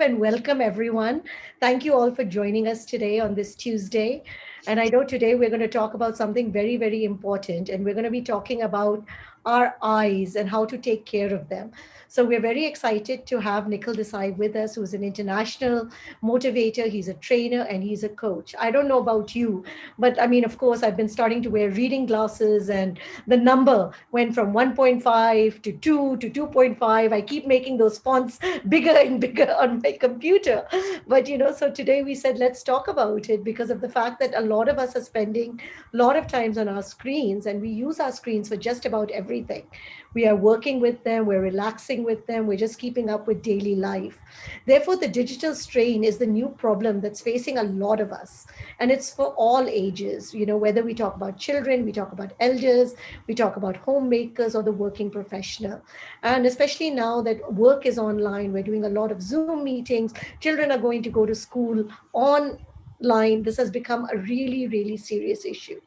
and welcome everyone. Thank you all for joining us today on this Tuesday. And I know today we're going to talk about something very, very important, and we're going to be talking about our eyes and how to take care of them. So we're very excited to have Nikhil Desai with us, who's an international motivator. He's a trainer and he's a coach. I don't know about you, but I mean, of course, I've been starting to wear reading glasses, and the number went from 1.5 to 2 to 2.5. I keep making those fonts bigger and bigger on my computer. But so today we said let's talk about it because of the fact that a lot of us are spending a lot of times on our screens, and we use our screens for just about everything. We are working with them, we're relaxing with them, we're just keeping up with daily life. Therefore, the digital strain is the new problem that's facing a lot of us. And it's for all ages, whether we talk about children, we talk about elders, we talk about homemakers or the working professional. And especially now that work is online, we're doing a lot of Zoom meetings, children are going to go to school online. This has become a really, really serious issue.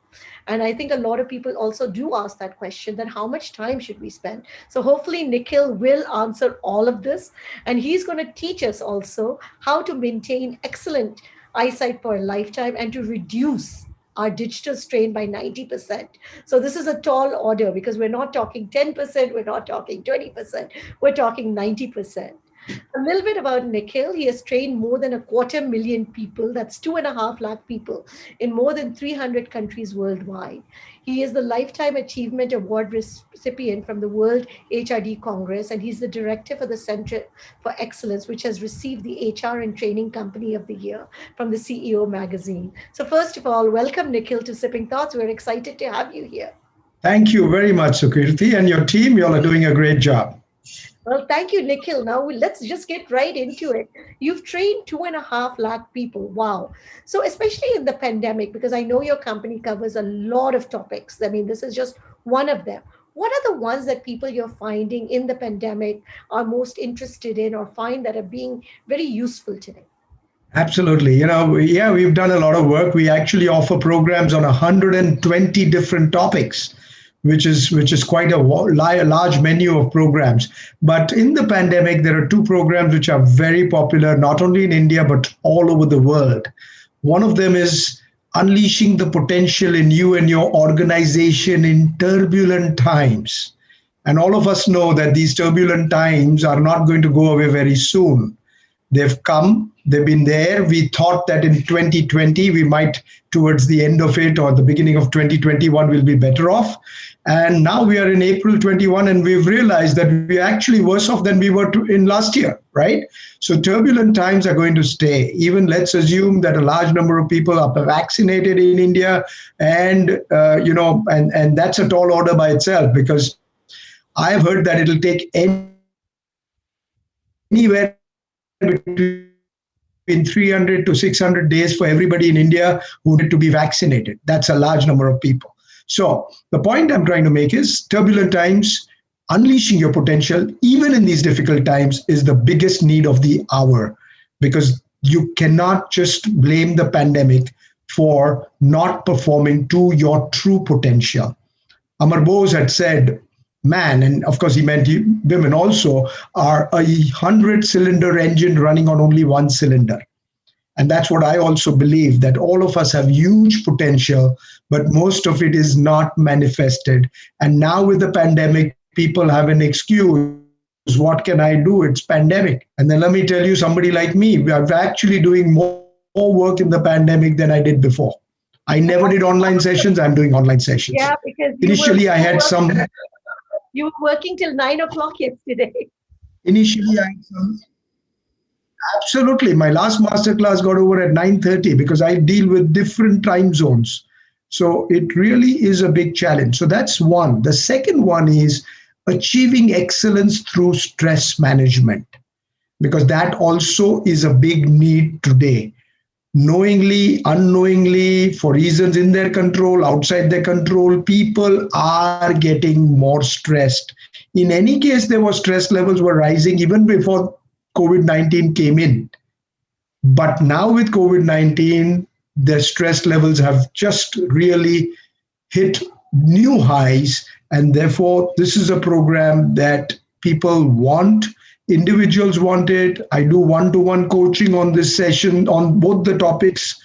And I think a lot of people also do ask that question, that how much time should we spend? So hopefully Nikhil will answer all of this. And he's going to teach us also how to maintain excellent eyesight for a lifetime and to reduce our digital strain by 90%. So this is a tall order because we're not talking 10%, we're not talking 20%, we're talking 90%. A little bit about Nikhil. He has trained more than 250,000 people, that's 2.5 lakh people, in more than 300 countries worldwide. He is the Lifetime Achievement Award recipient from the World HRD Congress, and he's the director for the Center for Excellence, which has received the HR and Training Company of the Year from the CEO magazine. So, first of all, welcome, Nikhil, to Sipping Thoughts. We're excited to have you here. Thank you very much, Sukirti, and your team. You all are doing a great job. Well, thank you, Nikhil. Now let's just get right into it. You've trained 2.5 lakh people. Wow. So, especially in the pandemic, because I know your company covers a lot of topics. I mean, this is just one of them. What are the ones that people you're finding in the pandemic are most interested in or find that are being very useful today? Absolutely. Yeah, we've done a lot of work. We actually offer programs on 120 different topics, which is quite a large menu of programs. But in the pandemic, there are two programs which are very popular, not only in India, but all over the world. One of them is unleashing the potential in you and your organization in turbulent times. And all of us know that these turbulent times are not going to go away very soon. They've come, they've been there. We thought that in 2020, we might, towards the end of it or the beginning of 2021, will be better off. And now we are in April 21, and we've realized that we're actually worse off than we were in last year, right? So turbulent times are going to stay. Even let's assume that a large number of people are vaccinated in India, and and that's a tall order by itself, because I've heard that it'll take anywhere between 300 to 600 days for everybody in India who need to be vaccinated. That's a large number of people. So the point I'm trying to make is turbulent times, unleashing your potential, even in these difficult times, is the biggest need of the hour, because you cannot just blame the pandemic for not performing to your true potential. Amar Bose had said, man, and of course he meant women also, are a 100-cylinder engine running on only one cylinder. And that's what I also believe, that all of us have huge potential, but most of it is not manifested. And now with the pandemic, people have an excuse. What can I do? It's pandemic. And then let me tell you, somebody like me, I'm actually doing more work in the pandemic than I did before. I never did online sessions. I'm doing online sessions. Yeah, because initially I had some. You were working till 9 o'clock yesterday. Initially, I had some. Absolutely. My last masterclass got over at 9:30 because I deal with different time zones. So it really is a big challenge. So that's one. The second one is achieving excellence through stress management, because that also is a big need today. Knowingly, unknowingly, for reasons in their control, outside their control, people are getting more stressed. In any case, there was stress levels were rising even before COVID-19 came in. But now with COVID-19, the stress levels have just really hit new highs. And therefore, this is a program that people want Individuals want it. I do one-to-one coaching on this session on both the topics.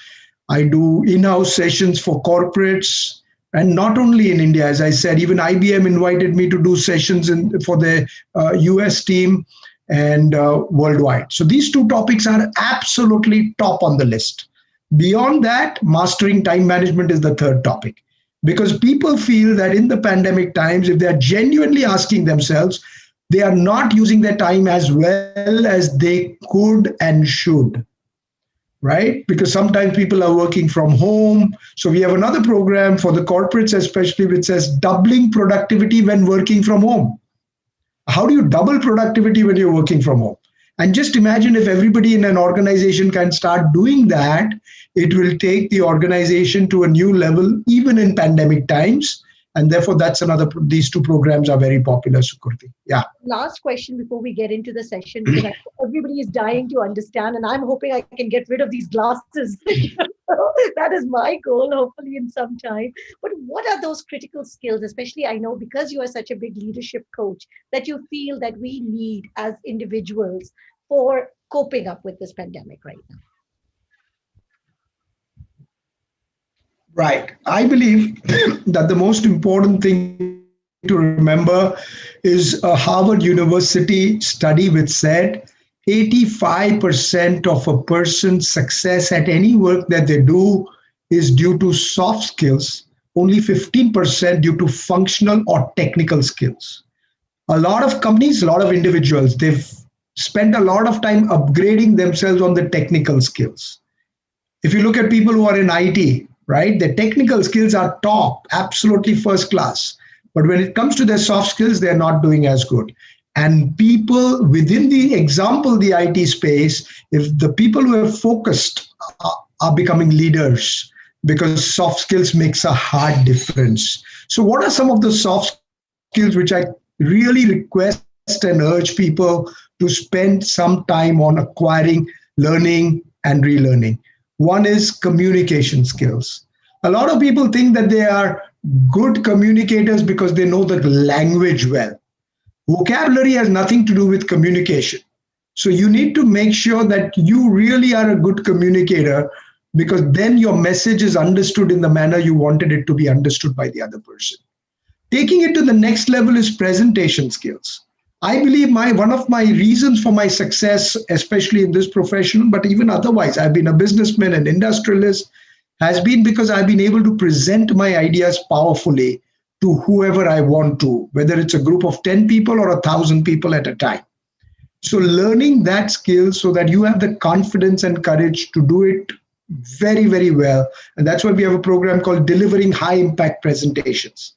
I do in-house sessions for corporates. And not only in India, as I said, even IBM invited me to do sessions for the US team and worldwide. So these two topics are absolutely top on the list. Beyond that, mastering time management is the third topic. Because people feel that in the pandemic times, if they are genuinely asking themselves, they are not using their time as well as they could and should, right? Because sometimes people are working from home. So we have another program for the corporates, especially, which says doubling productivity when working from home. How do you double productivity when you're working from home? And just imagine if everybody in an organization can start doing that, it will take the organization to a new level, even in pandemic times. And therefore, these two programs are very popular, Sukriti. Yeah. Last question before we get into the session, because everybody is dying to understand, and I'm hoping I can get rid of these glasses. That is my goal, hopefully in some time. But what are those critical skills, especially I know because you are such a big leadership coach, that you feel that we need as individuals for coping up with this pandemic right now? Right. I believe that the most important thing to remember is a Harvard University study which said 85% of a person's success at any work that they do is due to soft skills, only 15% due to functional or technical skills. A lot of companies, a lot of individuals, they've spent a lot of time upgrading themselves on the technical skills. If you look at people who are in IT, right, the technical skills are top, absolutely first class. But when it comes to their soft skills, they're not doing as good. And people within the example, the IT space, if the people who are focused are becoming leaders, because soft skills makes a hard difference. So what are some of the soft skills which I really request and urge people to spend some time on acquiring, learning, and relearning? One is communication skills. A lot of people think that they are good communicators because they know the language well. Vocabulary has nothing to do with communication. So you need to make sure that you really are a good communicator, because then your message is understood in the manner you wanted it to be understood by the other person. Taking it to the next level is presentation skills. I believe one of my reasons for my success, especially in this profession, but even otherwise, I've been a businessman and industrialist, has been because I've been able to present my ideas powerfully to whoever I want to, whether it's a group of 10 people or 1,000 people at a time. So learning that skill so that you have the confidence and courage to do it very, very well. And that's why we have a program called Delivering High Impact Presentations.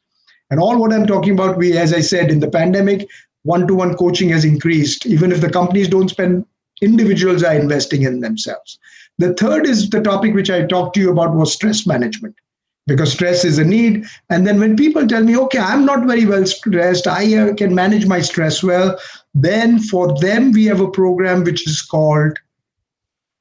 And all what I'm talking about, as I said, in the pandemic, one-to-one coaching has increased. Even if the companies don't spend, individuals are investing in themselves. The third is the topic which I talked to you about was stress management, because stress is a need. And then when people tell me, okay, I'm not very well stressed, I can manage my stress well, then for them, we have a program which is called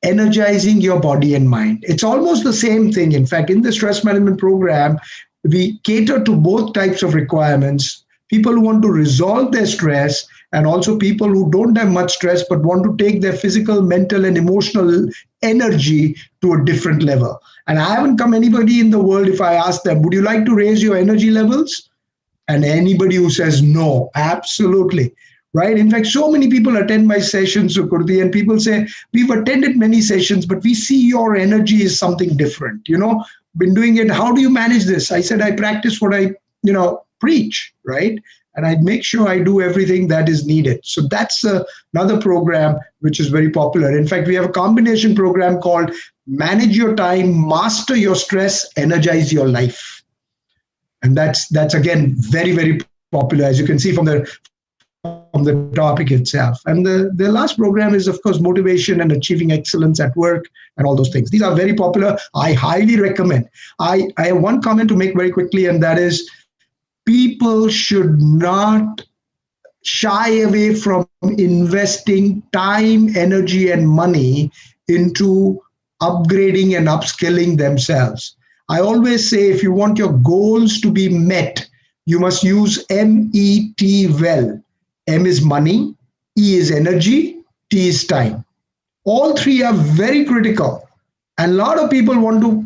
Energizing Your Body and Mind. It's almost the same thing. In fact, in the stress management program, we cater to both types of requirements. People who want to resolve their stress, and also people who don't have much stress but want to take their physical, mental, and emotional energy to a different level. And I haven't come anybody in the world, if I ask them, would you like to raise your energy levels? And anybody who says no, absolutely. Right? In fact, so many people attend my sessions, Sukurti, and people say, we've attended many sessions, but we see your energy is something different. Been doing it. How do you manage this? I said, I practice what I, preach, right? And I make sure I do everything that is needed. So that's another program which is very popular. In fact, we have a combination program called Manage Your Time, Master Your Stress, Energize Your Life. And that's again, very, very popular, as you can see from the topic itself. And the last program is, of course, Motivation and Achieving Excellence at Work and all those things. These are very popular. I highly recommend. I have one comment to make very quickly, and that is, people should not shy away from investing time, energy, and money into upgrading and upskilling themselves. I always say, if you want your goals to be met, you must use MET well. M is money, E is energy, T is time. All three are very critical. And a lot of people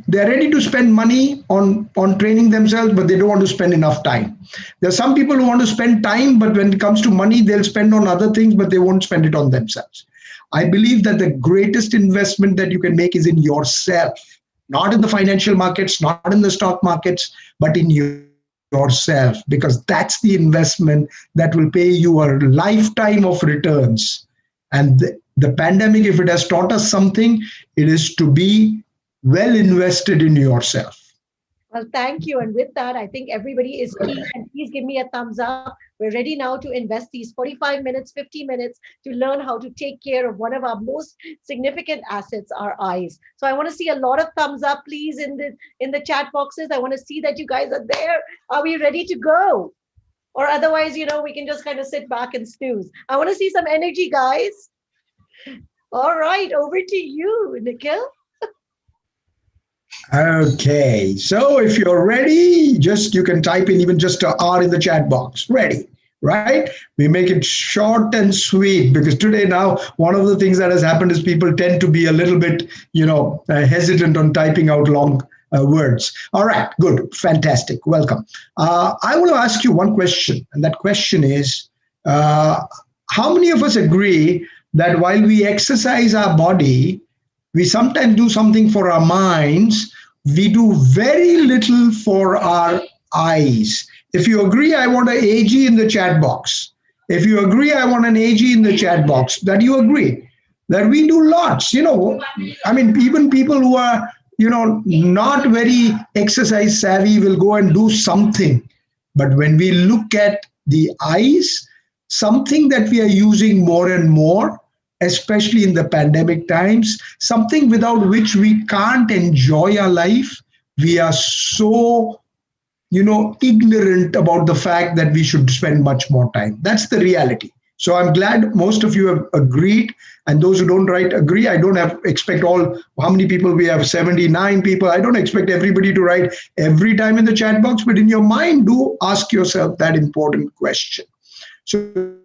they're ready to spend money on training themselves, but they don't want to spend enough time. There are some people who want to spend time, but when it comes to money, they'll spend on other things, but they won't spend it on themselves. I believe that the greatest investment that you can make is in yourself, not in the financial markets, not in the stock markets, but in yourself, because that's the investment that will pay you a lifetime of returns. And the pandemic, if it has taught us something, it is to be well invested in yourself. Well, thank you. And with that, I think everybody is keen. And please give me a thumbs up. We're ready now to invest these 45 minutes, 50 minutes to learn how to take care of one of our most significant assets, our eyes. So I want to see a lot of thumbs up, please, in the chat boxes. I want to see that you guys are there. Are we ready to go? Or otherwise, we can just kind of sit back and snooze. I want to see some energy, guys. All right, over to you, Nikhil. Okay, so if you're ready, you can type in even just a R in the chat box. Ready, right? We make it short and sweet, because today now one of the things that has happened is people tend to be a little bit, hesitant on typing out long words. All right, good, fantastic, welcome. I want to ask you one question, and that question is, how many of us agree that while we exercise our body, we sometimes do something for our minds, we do very little for our eyes? If you agree, I want an AG in the chat box. If you agree, I want an AG in the chat box. That you agree that we do lots. Even people who are, not very exercise savvy will go and do something. But when we look at the eyes, something that we are using more and more, especially in the pandemic times, something without which we can't enjoy our life. We are so, ignorant about the fact that we should spend much more time. That's the reality. So I'm glad most of you have agreed. And those who don't write agree. I don't expect how many people we have, 79 people. I don't expect everybody to write every time in the chat box, but in your mind, do ask yourself that important question. So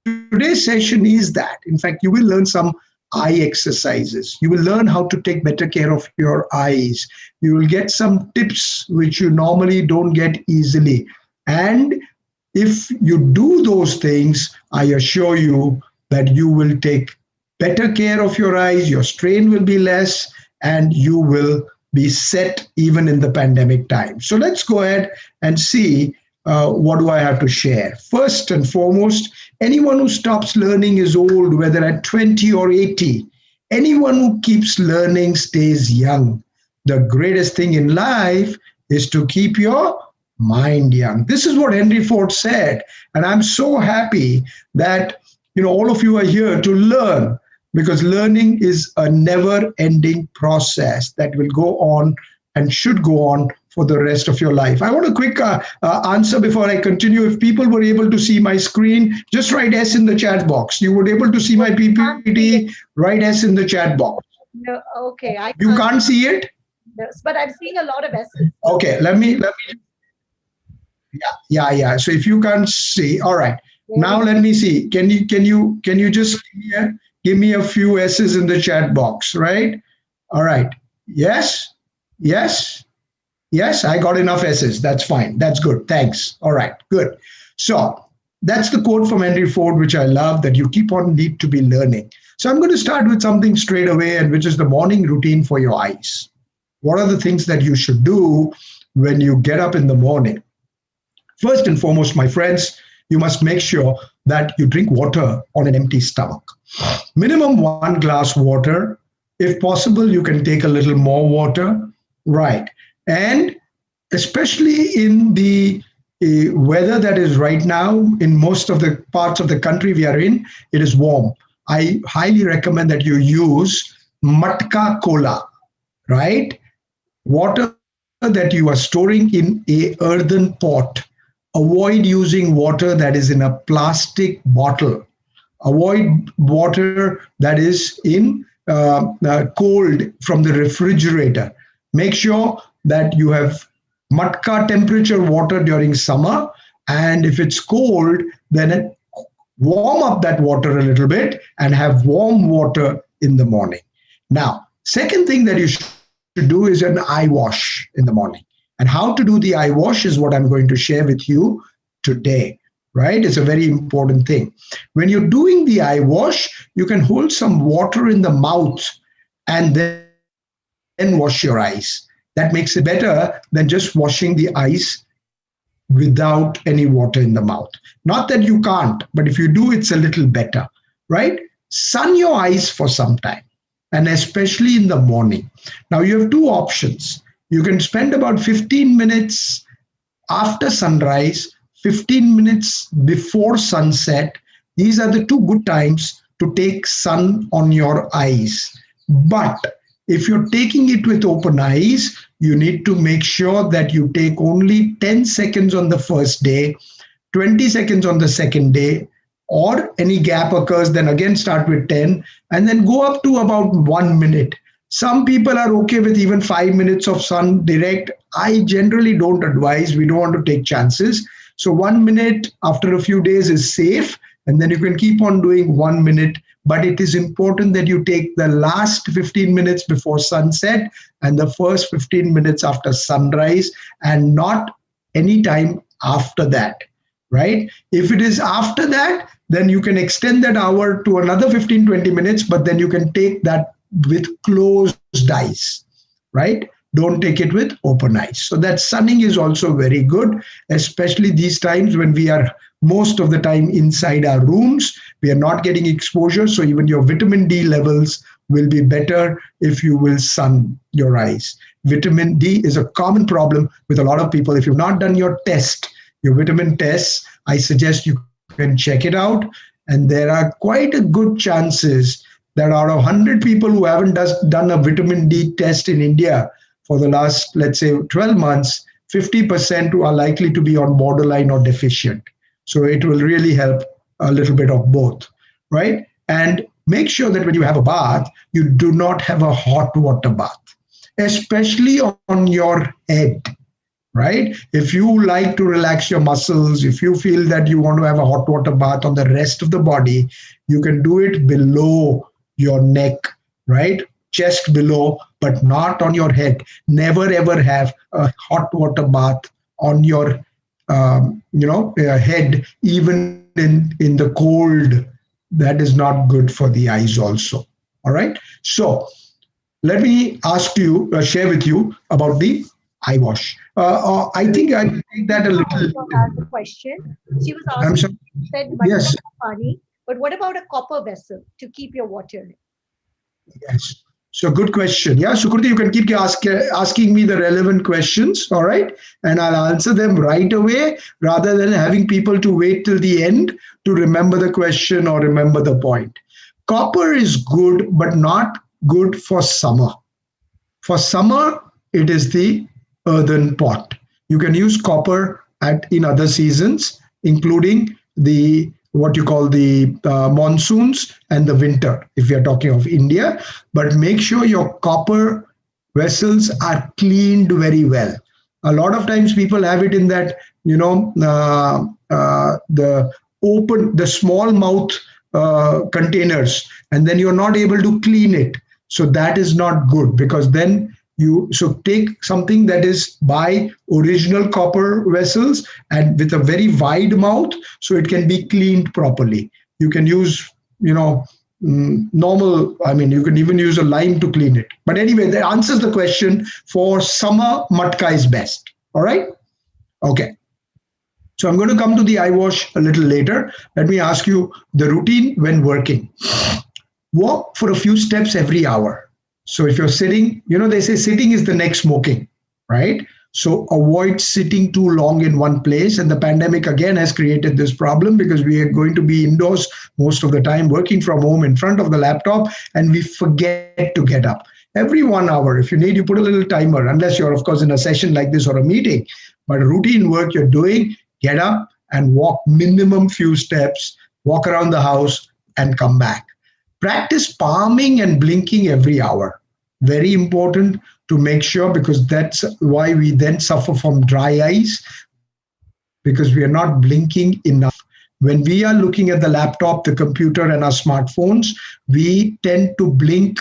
today's session is that. In fact, you will learn some eye exercises. You will learn how to take better care of your eyes. You will get some tips which you normally don't get easily. And if you do those things, I assure you that you will take better care of your eyes, your strain will be less, and you will be set even in the pandemic time. So let's go ahead and see what do I have to share. First and foremost, anyone who stops learning is old, whether at 20 or 80. Anyone who keeps learning stays young. The greatest thing in life is to keep your mind young. This is what Henry Ford said. And I'm so happy that all of you are here to learn, because learning is a never-ending process that will go on and should go on for the rest of your life. I want a quick answer before I continue. If people were able to see my screen, just write S in the chat box. You were able to see my PPT, write S in the chat box. No, okay. You can't see it? Yes, but I'm seeing a lot of S's. Okay, let me. Yeah. So if you can't see, all right. Now let me see. Can you just give me a few S's in the chat box, right? All right. Yes. I got enough S's. That's fine. That's good. Thanks. All right. Good. So that's the quote from Henry Ford, which I love, that you keep on need to be learning. So I'm going to start with something straight away, and which is the morning routine for your eyes. What are the things that you should do when you get up in the morning? First and foremost, my friends, you must make sure that you drink water on an empty stomach. Minimum 1 glass water. If possible, you can take a little more water. Right. And especially in the weather that is right now, in most of the parts of the country we are in, it is warm. I highly recommend that you use matka cola, right? Water that you are storing in a earthen pot. Avoid using water that is in a plastic bottle. Avoid water that is in cold from the refrigerator. Make sure that you have matka temperature water during summer, and if it's cold, then warm up that water a little bit and have warm water in the morning. Now, second thing that you should do is an eye wash in the morning. And how to do the eye wash is what I'm going to share with you today, right? It's a very important thing. When you're doing the eye wash, you can hold some water in the mouth and then wash your eyes. That makes it better than just washing the eyes without any water in the mouth. Not that you can't, but if you do, it's a little better, right? Sun your eyes for some time, and especially in the morning. Now, you have two options. You can spend about 15 minutes after sunrise, 15 minutes before sunset. These are the two good times to take sun on your eyes. But if you're taking it with open eyes, you need to make sure that you take only 10 seconds on the first day, 20 seconds on the second day, or any gap occurs, then again start with 10 and then go up to about 1 minute. Some people are okay with even 5 minutes of sun direct. I generally don't advise, we don't want to take chances. So 1 minute after a few days is safe, and then you can keep on doing 1 minute. But it is important that you take the last 15 minutes before sunset and the first 15 minutes after sunrise, and not any time after that, right? If it is after that, then you can extend that hour to another 15-20 minutes, but then you can take that with closed eyes, right? Don't take it with open eyes. So that sunning is also very good, especially these times when we are most of the time inside our rooms. We are not getting exposure. So even your vitamin D levels will be better if you will sun your eyes. Vitamin D is a common problem with a lot of people. If you've not done your test, your vitamin tests, I suggest you can check it out. And there are quite a good chances that out of 100 people who haven't done a vitamin D test in India for the last, let's say, 12 months, 50% are likely to be on borderline or deficient. So it will really help a little bit of both, right? And make sure that when you have a bath, you do not have a hot water bath, especially on your head, right? If you like to relax your muscles, if you feel that you want to have a hot water bath on the rest of the body, you can do it below your neck, right? Chest below, but not on your head. Never ever have a hot water bath on your head, even in the cold. That is not good for the eyes also. All right. So let me share with you about the eye wash. I think I take that a little. Also has a question. She was I'm asking, sorry. you said Yes. matka pani, but what about a copper vessel to keep your water in? Yes. So good question. Yeah, Sukriti, you can keep asking me the relevant questions, all right? And I'll answer them right away rather than having people to wait till the end to remember the question or remember the point. Copper is good, but not good for summer. For summer, it is the earthen pot. You can use copper in other seasons, including the what you call the monsoons and the winter, if we are talking of India. But make sure your copper vessels are cleaned very well. A lot of times people have it in that, the small mouth containers, and then you're not able to clean it. So that is not good, because then so take something that is by original copper vessels and with a very wide mouth, so it can be cleaned properly. You can use, normal, you can even use a lime to clean it. But anyway, that answers the question. For summer, matka is best. All right? Okay. So I'm going to come to the eye wash a little later. Let me ask you the routine when working. Walk for a few steps every hour. So if you're sitting, they say sitting is the next smoking, right? So avoid sitting too long in one place. And the pandemic again has created this problem, because we are going to be indoors most of the time, working from home in front of the laptop, and we forget to get up. Every 1 hour, if you need, you put a little timer, unless you're, of course, in a session like this or a meeting. But routine work you're doing, get up and walk minimum few steps, walk around the house and come back. Practice palming and blinking every hour. Very important to make sure, because that's why we then suffer from dry eyes, because we are not blinking enough. When we are looking at the laptop, the computer, and our smartphones, we tend to blink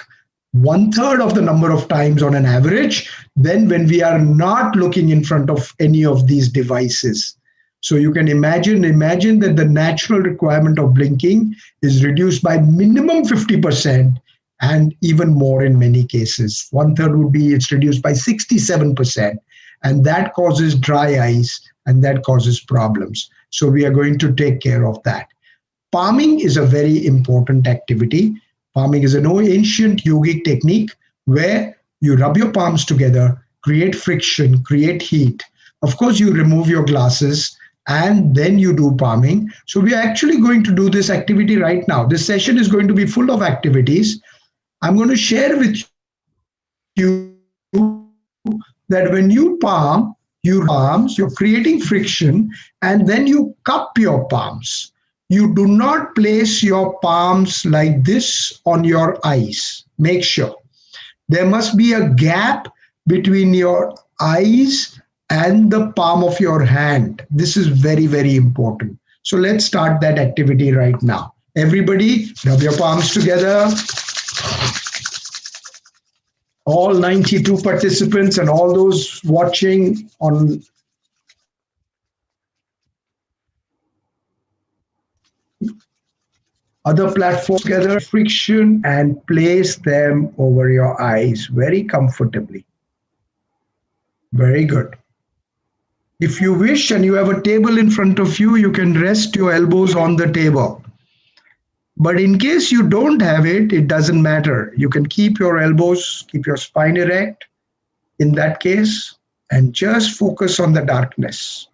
one third of the number of times on an average than when we are not looking in front of any of these devices. So you can imagine that the natural requirement of blinking is reduced by minimum 50% and even more in many cases. One third would be it's reduced by 67%, and that causes dry eyes and that causes problems. So we are going to take care of that. Palming is a very important activity. Palming is an ancient yogic technique where you rub your palms together, create friction, create heat. Of course, you remove your glasses and then you do palming. So we are actually going to do this activity right now. This session is going to be full of activities. I'm going to share with you that when you palm, you're creating friction, and then you cup your palms. You do not place your palms like this on your eyes. Make sure. There must be a gap between your eyes and the palm of your hand. This is very, very important. So let's start that activity right now. Everybody, rub your palms together. All 92 participants and all those watching on other platforms together, friction, and place them over your eyes very comfortably. Very good. If you wish and you have a table in front of you, you can rest your elbows on the table. But in case you don't have it, it doesn't matter. You can keep your elbows, keep your spine erect in that case, and just focus on the darkness.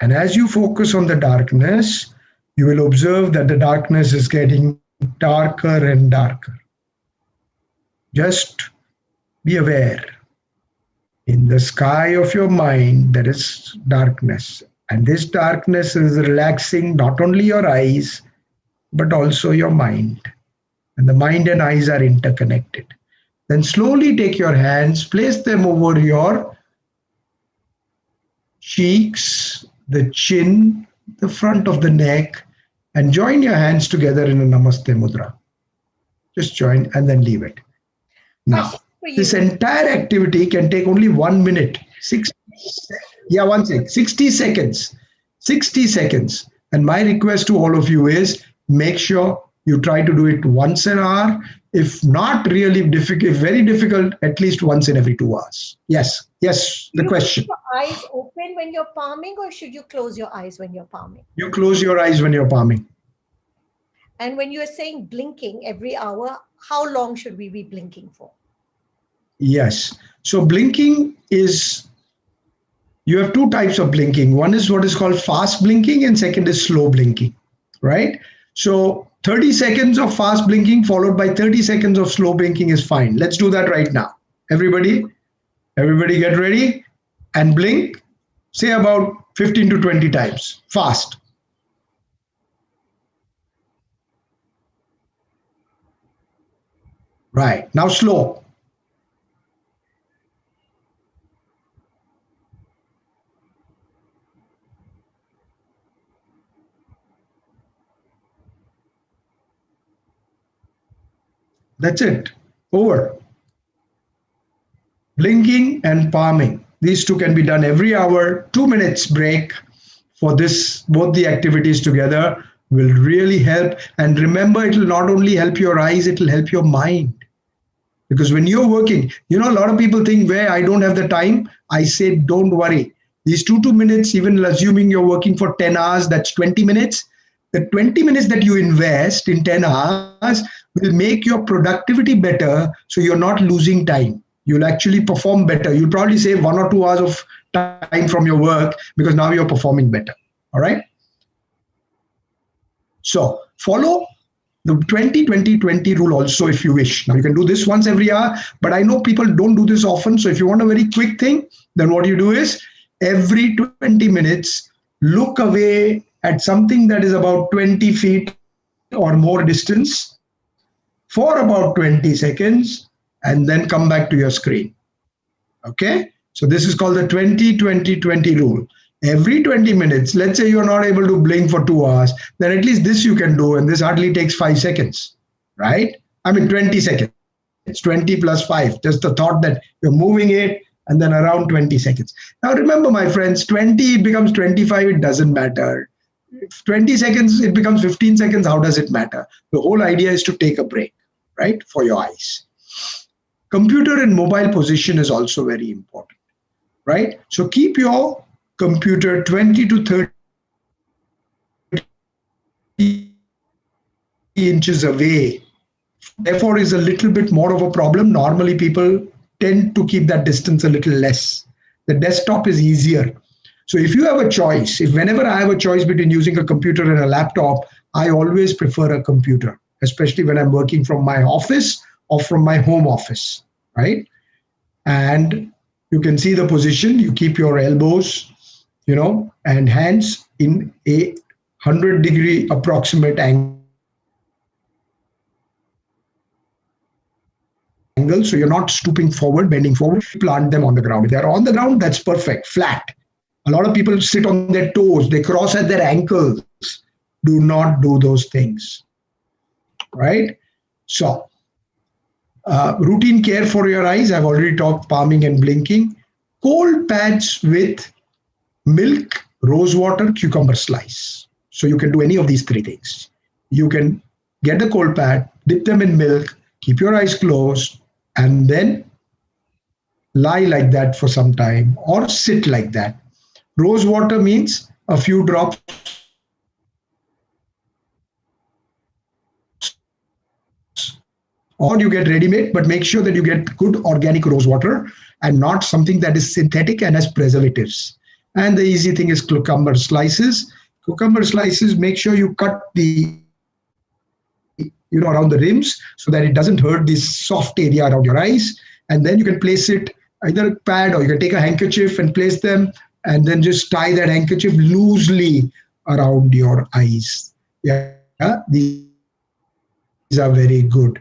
And as you focus on the darkness, you will observe that the darkness is getting darker and darker. Just be aware. In the sky of your mind, there is darkness. And this darkness is relaxing not only your eyes, but also your mind. And the mind and eyes are interconnected. Then slowly take your hands, place them over your cheeks, the chin, the front of the neck, and join your hands together in a Namaste Mudra. Just join and then leave it. Now, this entire activity can take only 1 minute. 60 seconds. 60 seconds. And my request to all of you is make sure you try to do it once an hour. If not really difficult, very difficult, at least once in every 2 hours. Yes, the question. Keep your eyes open when you're palming, or should you close your eyes when you're palming? You close your eyes when you're palming. And when you're saying blinking every hour, how long should we be blinking for? Yes. So blinking is, you have two types of blinking. One is what is called fast blinking and second is slow blinking, right? So 30 seconds of fast blinking followed by 30 seconds of slow blinking is fine. Let's do that right now. Everybody get ready and blink. Say about 15 to 20 times. Fast. Right. Now slow. That's it. Over. Blinking and palming. These two can be done every hour. 2 minutes break for this. Both the activities together will really help. And remember, it will not only help your eyes, it will help your mind. Because when you're working, a lot of people think, where I don't have the time. I say, don't worry. These 2 minutes, even assuming you're working for 10 hours, that's 20 minutes. The 20 minutes that you invest in 10 hours will make your productivity better, so you're not losing time. You'll actually perform better. You'll probably save 1 or 2 hours of time from your work because now you're performing better. All right? So follow the 20-20-20 rule also if you wish. Now you can do this once every hour, but I know people don't do this often. So if you want a very quick thing, then what you do is every 20 minutes, look away at something that is about 20 feet or more distance for about 20 seconds and then come back to your screen. Okay? So this is called the 20-20-20 rule. Every 20 minutes, let's say you're not able to blink for 2 hours, then at least this you can do, and this hardly takes 5 seconds, right? I mean, 20 seconds, 20 plus 5, just the thought that you're moving it, and then around 20 seconds. Now, remember, my friends, 20, it becomes 25, it doesn't matter. If 20 seconds, it becomes 15 seconds, how does it matter? The whole idea is to take a break, right, for your eyes. Computer and mobile position is also very important, right? So keep your computer 20 to 30 inches away. Therefore, is a little bit more of a problem. Normally, people tend to keep that distance a little less. The desktop is easier. So if you have a choice, if whenever I have a choice between using a computer and a laptop, I always prefer a computer, especially when I'm working from my office or from my home office, right? And you can see the position. You keep your elbows, and hands in a 100-degree approximate angle. So you're not stooping forward, bending forward. Plant them on the ground. If they're on the ground, that's perfect. Flat. A lot of people sit on their toes, they cross at their ankles. Do not do those things, right? So, routine care for your eyes, I've already talked palming and blinking. Cold pads with milk, rose water, cucumber slice. So you can do any of these three things. You can get a cold pad, dip them in milk, keep your eyes closed, and then lie like that for some time or sit like that. Rose water means a few drops or you get ready made, but make sure that you get good organic rose water and not something that is synthetic and has preservatives. And the easy thing is cucumber slices. Cucumber slices, make sure you cut the, around the rims so that it doesn't hurt this soft area around your eyes. And then you can place it either a pad or you can take a handkerchief and place them and then just tie that handkerchief loosely around your eyes. Yeah, these are very good.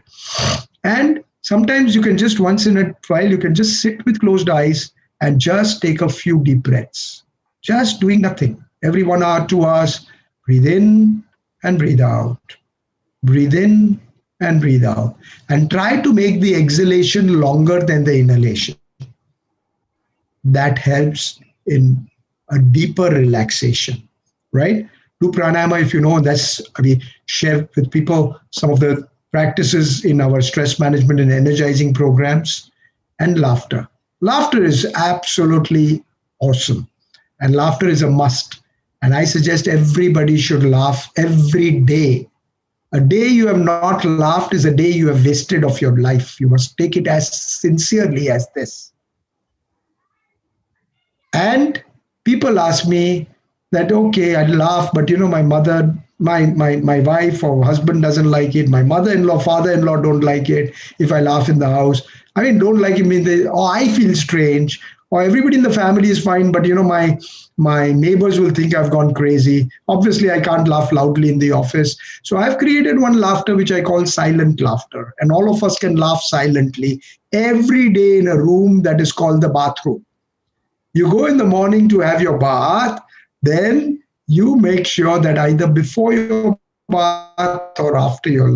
And sometimes you can just once in a while, you can just sit with closed eyes and just take a few deep breaths. Just doing nothing. Every 1 hour, 2 hours, breathe in and breathe out. Breathe in and breathe out. And try to make the exhalation longer than the inhalation. That helps in a deeper relaxation, right? Do pranayama if you know. That's we share with people some of the practices in our stress management and energizing programs. And laughter. Laughter is absolutely awesome. And laughter is a must. And I suggest everybody should laugh every day. A day you have not laughed is a day you have wasted of your life. You must take it as sincerely as this. And people ask me that, okay, I laugh, but my mother, my wife or husband doesn't like it. My mother-in-law, father-in-law don't like it if I laugh in the house. I mean, don't like it means I feel strange, or everybody in the family is fine, but my neighbors will think I've gone crazy. Obviously, I can't laugh loudly in the office. So I've created one laughter which I call silent laughter. And all of us can laugh silently every day in a room that is called the bathroom. You go in the morning to have your bath, then you make sure that either before your bath or after your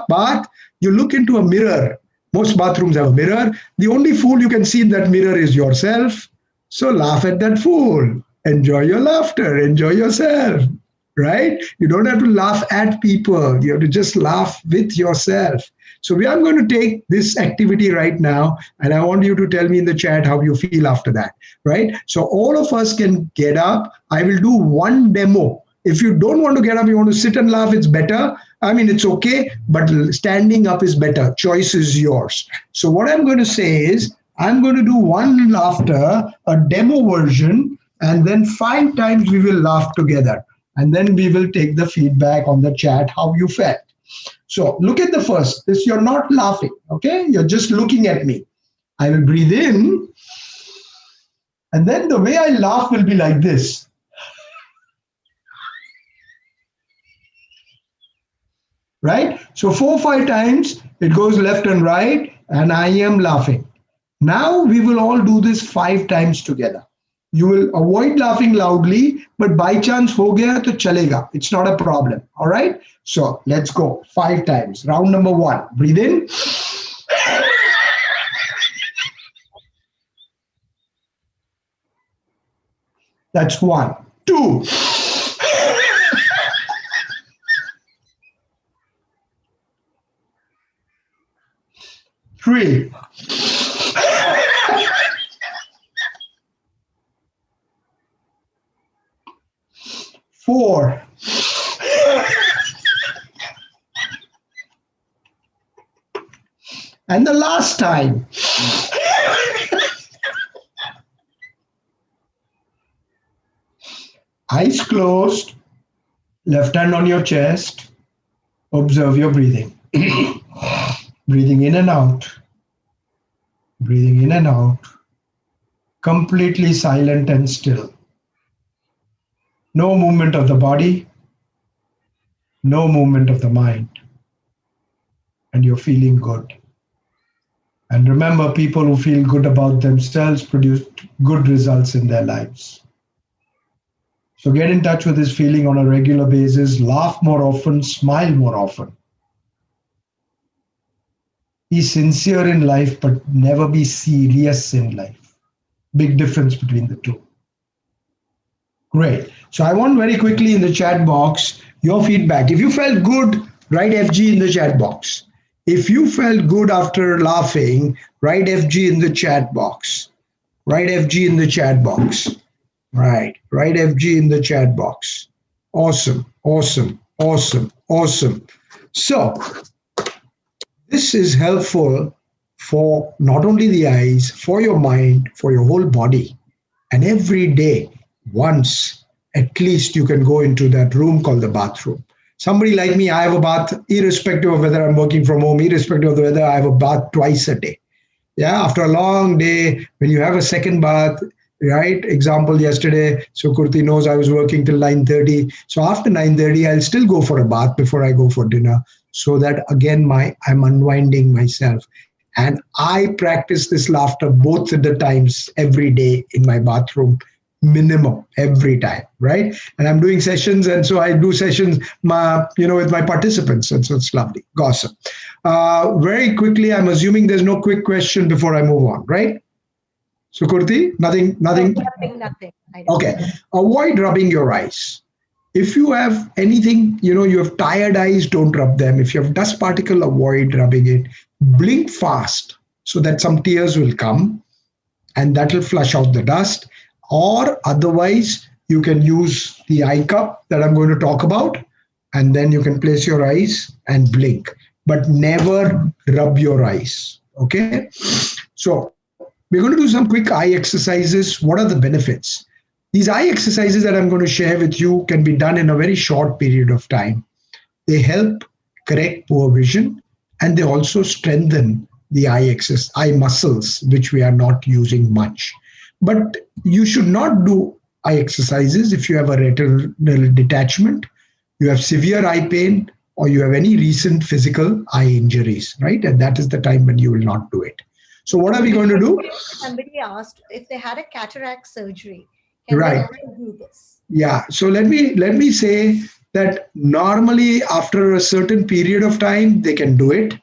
bath, you look into a mirror. Most bathrooms have a mirror. The only fool you can see in that mirror is yourself. So laugh at that fool. Enjoy your laughter. Enjoy yourself. Right? You don't have to laugh at people. You have to just laugh with yourself. So we are going to take this activity right now, and I want you to tell me in the chat how you feel after that, right? So all of us can get up. I will do one demo. If you don't want to get up, you want to sit and laugh, it's better. I mean, it's okay, but standing up is better. Choice is yours. So what I'm going to say is, I'm going to do one laughter, a demo version, and then 5 times we will laugh together. And then we will take the feedback on the chat, how you felt. So look at the first. This, you're not laughing, okay? You're just looking at me. I will breathe in, and then the way I laugh will be like this. Right? So 4 or 5 times, it goes left and right, and I am laughing. Now we will all do this 5 times together. You will avoid laughing loudly, but by chance ho gaya to chalega. It's not a problem. All right. So let's go 5 times. Round number 1. Breathe in. That's 1. 2. 3. 4. And the last time. Eyes closed, left hand on your chest. Observe your breathing. Breathing in and out. Breathing in and out. Completely silent and still. No movement of the body. No movement of the mind. And you're feeling good. And remember, people who feel good about themselves produce good results in their lives. So get in touch with this feeling on a regular basis. Laugh more often, smile more often. Be sincere in life, but never be serious in life. Big difference between the two. Great. So I want very quickly in the chat box your feedback. If you felt good, write FG in the chat box. If you felt good after laughing, write FG in the chat box. Write FG in the chat box. Right. Write FG in the chat box. Awesome. Awesome. Awesome. Awesome. So this is helpful for not only the eyes, for your mind, for your whole body. And every day, once at least, you can go into that room called the bathroom. Somebody like me, I have a bath irrespective of whether I'm working from home, irrespective of whether I have a bath twice a day. Yeah, after a long day, when you have a second bath, right? Example, yesterday, so Kurti knows I was working till 9:30. So after 9:30, I'll still go for a bath before I go for dinner. So that again, I'm unwinding myself. And I practice this laughter both at the times every day in my bathroom, minimum every time, right? And I'm doing sessions, and so I do sessions, with my participants, and so it's lovely. Awesome. Very quickly, I'm assuming there's no quick question before I move on, right? So Kurti, nothing. No, nothing. Okay. Avoid rubbing your eyes. If you have anything, you have tired eyes, don't rub them. If you have dust particle, avoid rubbing it. Blink fast so that some tears will come and that will flush out the dust. Or otherwise, you can use the eye cup that I'm going to talk about, and then you can place your eyes and blink, but never rub your eyes. Okay? So we're going to do some quick eye exercises. What are the benefits? These eye exercises that I'm going to share with you can be done in a very short period of time. They help correct poor vision, and they also strengthen the eye muscles, which we are not using much. But you should not do eye exercises if you have a retinal detachment, you have severe eye pain, or you have any recent physical eye injuries, right? And that is the time when you will not do it. So what are we going to do? Somebody asked if they had a cataract surgery. Can Right. they do this? Yeah. So let me say that normally after a certain period of time, they can do it.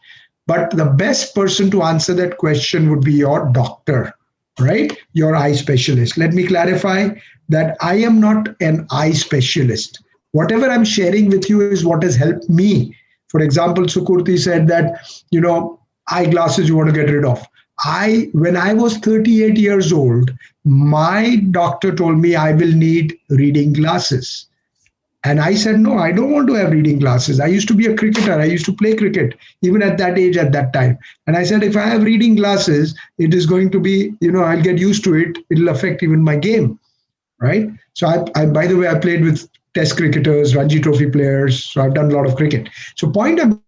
But the best person to answer that question would be your doctor, right? Your eye specialist. Let me clarify that I am not an eye specialist. Whatever I'm sharing with you is what has helped me. For example, Sukurti said that, eyeglasses you want to get rid of. When I was 38 years old, my doctor told me I will need reading glasses. And I said, no, I don't want to have reading glasses. I used to be a cricketer. I used to play cricket, even at that age, at that time. And I said, if I have reading glasses, it is going to be, I'll get used to it. It'll affect even my game, right? So I by the way, I played with test cricketers, Ranji Trophy players. So I've done a lot of cricket. So point I'm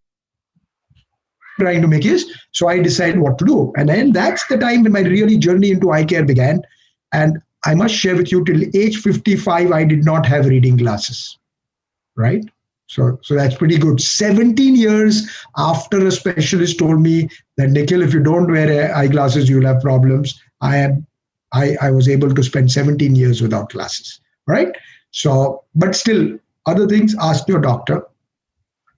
trying to make is, so I decided what to do. And then that's the time when my really journey into eye care began. And I must share with you, till age 55, I did not have reading glasses, right? So that's pretty good. 17 years after a specialist told me that, Nikhil, if you don't wear eyeglasses, you'll have problems. I am I was able to spend 17 years without glasses, right? So, but still, other things, ask your doctor,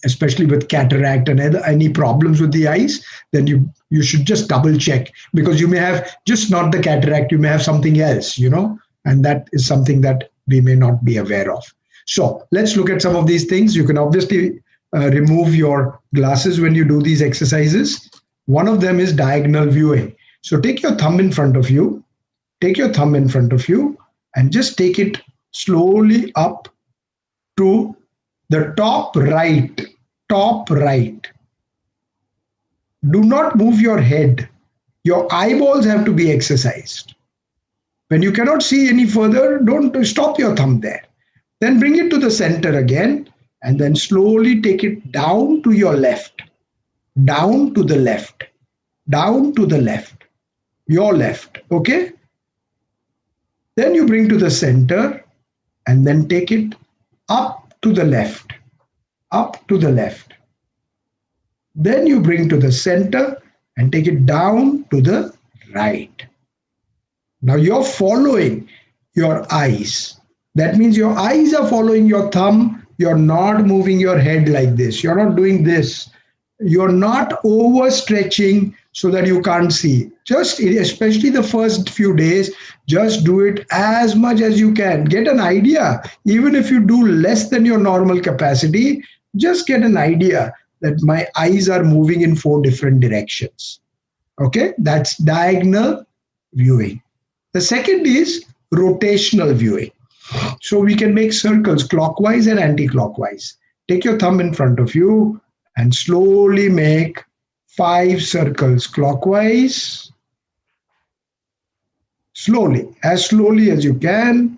especially with cataract and any problems with the eyes. Then you should just double check, because you may have just not the cataract, you may have something else, and that is something that we may not be aware of. So let's look at some of these things. You can obviously remove your glasses when you do these exercises. One of them is diagonal viewing. So take your thumb in front of you, and just take it slowly up to the top right. Top right. Do not move your head. Your eyeballs have to be exercised. When you cannot see any further, don't stop your thumb there. Then bring it to the center again, and then slowly take it down to your left. Down to the left. Down to the left. Your left. Okay? Then you bring to the center, and then take it up to the left. Up to the left. Then you bring to the center and take it down to the right. Now you're following your eyes. That means your eyes are following your thumb. You're not moving your head like this. You're not doing this. You're not overstretching so that you can't see. Just, especially the first few days, just do it as much as you can. Get an idea. Even if you do less than your normal capacity, just get an idea that my eyes are moving in 4 different directions. Okay, that's diagonal viewing. The second is rotational viewing. So we can make circles clockwise and anti-clockwise. Take your thumb in front of you and slowly make 5 circles clockwise. Slowly as you can.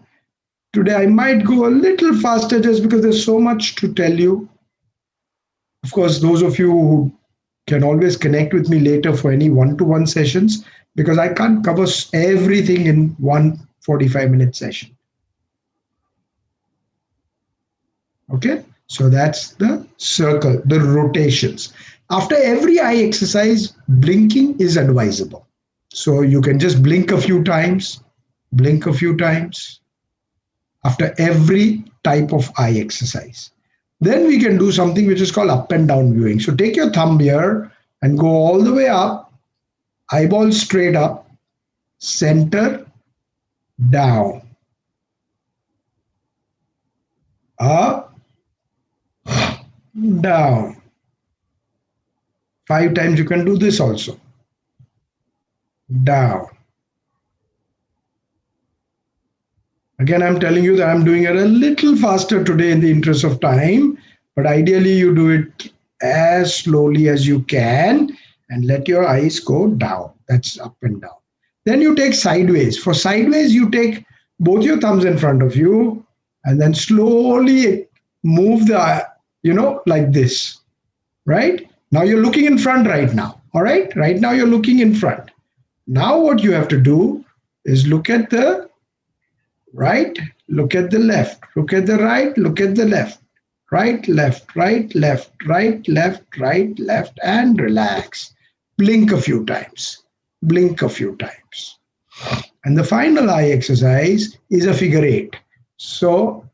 Today I might go a little faster just because there's so much to tell you. Of course, those of you who can always connect with me later for any one-to-one sessions, because I can't cover everything in one 45-minute session. Okay, so that's the circle, the rotations. After every eye exercise, blinking is advisable. So you can just blink a few times after every type of eye exercise. Then we can do something which is called up and down viewing. So take your thumb here and go all the way up, eyeball straight up, center, down, up, down. 5 times you can do this also. Down. Again, I'm telling you that I'm doing it a little faster today in the interest of time, but ideally you do it as slowly as you can and let your eyes go down. That's up and down. Then you take sideways. For sideways, you take both your thumbs in front of you and then slowly move the, like this, right? Now you're looking in front right now, all right? Right now you're looking in front. Now what you have to do is look at the right, look at the left, look at the right, look at the left, right, left, right, left, right, left, right, left, and relax. Blink a few times, blink a few times. And the final eye exercise is a figure 8. So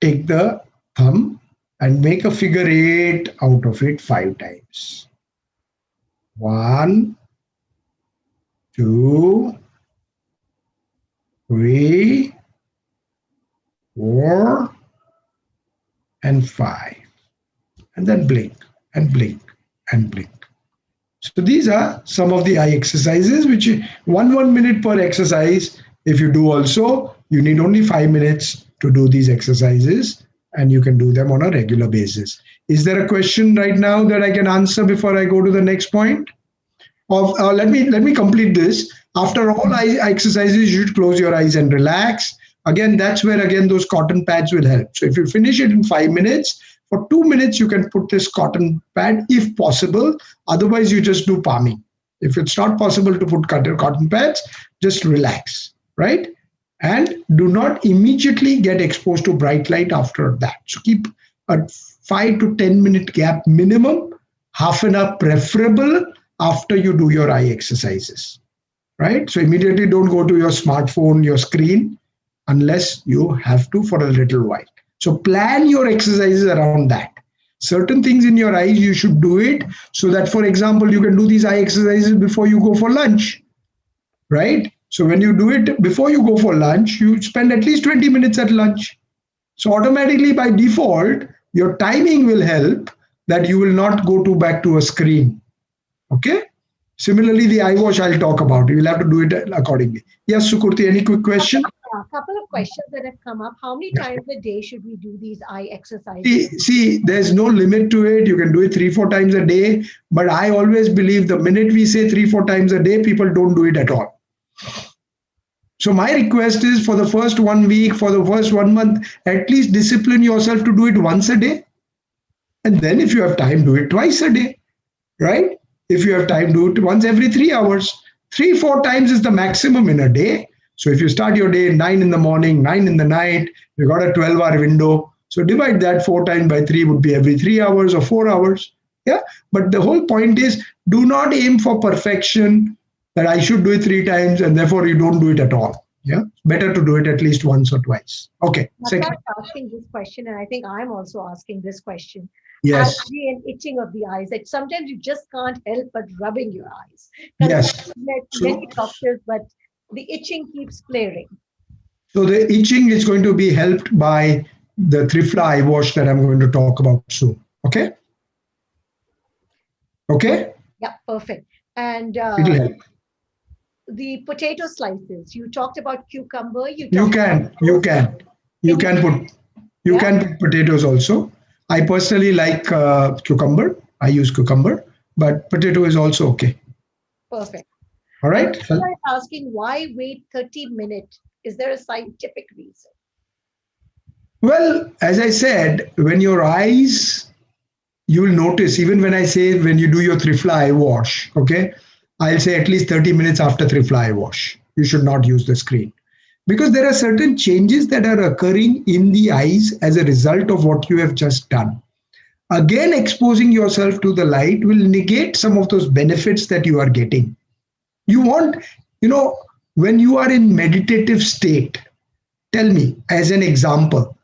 take the thumb and make a figure 8 out of it 5 times. 1, 2, 3, 4, and 5. And then blink and blink and blink. So these are some of the eye exercises, which 1 minute per exercise. If you do also, you need only 5 minutes to do these exercises, and you can do them on a regular basis. Is there a question right now that I can answer before I go to the next point? Let me complete this. After all eye exercises, you should close your eyes and relax. Again, that's where those cotton pads will help. So if you finish it in 5 minutes, for 2 minutes, you can put this cotton pad if possible. Otherwise, you just do palming. If it's not possible to put cotton pads, just relax, right? And do not immediately get exposed to bright light after that. So keep a 5 to 10 minute gap minimum, half an hour preferable after you do your eye exercises. right? So immediately don't go to your smartphone, your screen, unless you have to for a little while. So plan your exercises around that. Certain things in your eyes, you should do it so that, for example, you can do these eye exercises before you go for lunch, right? So when you do it before you go for lunch, you spend at least 20 minutes at lunch. So automatically by default, your timing will help that you will not go to back to a screen. Okay. Similarly, the eye wash I'll talk about. You will have to do it accordingly. Yes, Sukurti, any quick question? A couple of questions that have come up. How many Yeah. times a day should we do these eye exercises? See, there's no limit to it. You can do it 3, 4 times a day. But I always believe the minute we say 3, 4 times a day, people don't do it at all. So my request is for the first 1 week, for the first 1 month, at least discipline yourself to do it once a day. And then if you have time, do it twice a day, right? If you have time, do it once every 3 hours. 3, 4 times is the maximum in a day. So if you start your day 9 in the morning, 9 in the night, you got a 12-hour window. So divide that 4 times by 3 would be every 3 hours or 4 hours. Yeah. But the whole point is do not aim for perfection that I should do it 3 times and therefore you don't do it at all. Yeah. Better to do it at least once or twice. Okay. I'm asking this question, and I think I'm also asking this question. Yes. Allergy and itching of the eyes. That sometimes you just can't help but rubbing your eyes. Yes. Many doctors, but the itching keeps flaring. So the itching is going to be helped by the Trifla eye wash that I'm going to talk about soon. Okay? Okay? Yeah, perfect. And It'll help. the potato slices. You talked about cucumber. You can put potatoes also. I personally like cucumber. I use cucumber, but potato is also okay. Perfect. All right. I'm asking why wait 30 minutes? Is there a scientific reason? Well, as I said, when your eyes, you will notice, even when I say when you do your Trifla eye wash, okay, I'll say at least 30 minutes after Trifla eye wash, you should not use the screen. Because there are certain changes that are occurring in the eyes as a result of what you have just done. Again, exposing yourself to the light will negate some of those benefits that you are getting. You want, when you are in meditative state, tell me, as an example,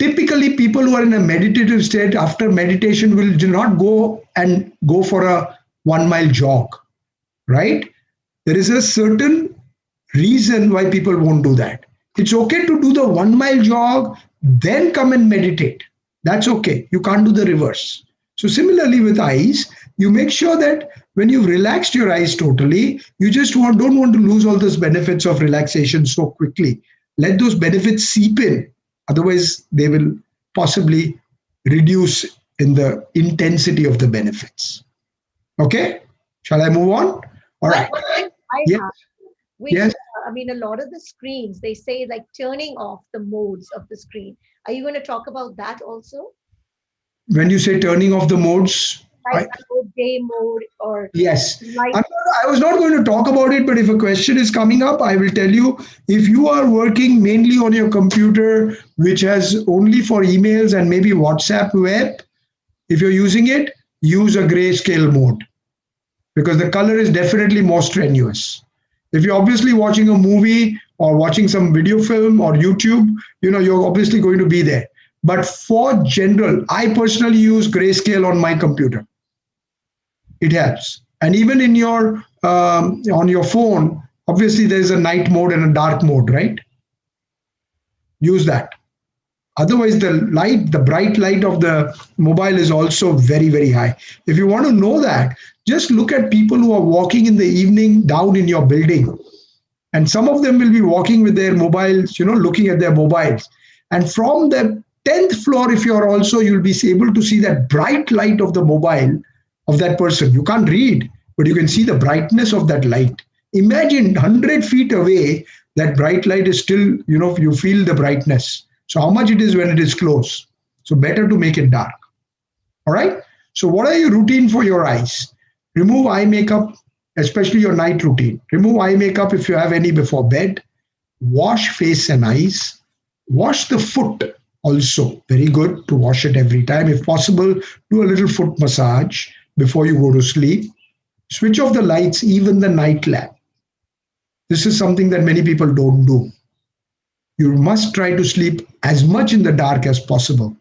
typically people who are in a meditative state after meditation will not go for a 1 mile jog, right? There is a certain reason why people won't do that. It's okay to do the 1 mile jog, then come and meditate. That's okay. You can't do the reverse. So similarly with eyes, you make sure that when you've relaxed your eyes totally, you just don't want to lose all those benefits of relaxation so quickly. Let those benefits seep in. Otherwise, they will possibly reduce in the intensity of the benefits. Okay? Shall I move on? All right. Yes. I mean, a lot of the screens, they say like turning off the modes of the screen. Are you going to talk about that also? When you say turning off the modes, night mode, day mode, or yes. I was not going to talk about it, but if a question is coming up, I will tell you. If you are working mainly on your computer, which has only for emails and maybe WhatsApp web, if you're using it, use a grayscale mode because the color is definitely more strenuous. If you're obviously watching a movie or watching some video film or YouTube, you're obviously going to be there. But for general, I personally use grayscale on my computer. It helps. And even in your on your phone, obviously there's a night mode and a dark mode, right? Use that. Otherwise, the bright light of the mobile is also very, very high. If you want to know that, just look at people who are walking in the evening down in your building. And some of them will be walking with their mobiles, looking at their mobiles. And from the 10th floor, if you're also, you'll be able to see that bright light of the mobile of that person. You can't read, but you can see the brightness of that light. Imagine 100 feet away, that bright light is still, you feel the brightness. So how much it is when it is close. So better to make it dark. All right. So what are your routine for your eyes? Remove eye makeup, especially your night routine. Remove eye makeup if you have any before bed. Wash face and eyes. Wash the foot also. Very good to wash it every time. If possible, do a little foot massage before you go to sleep. Switch off the lights, even the night lamp. This is something that many people don't do. You must try to sleep as much in the dark as possible.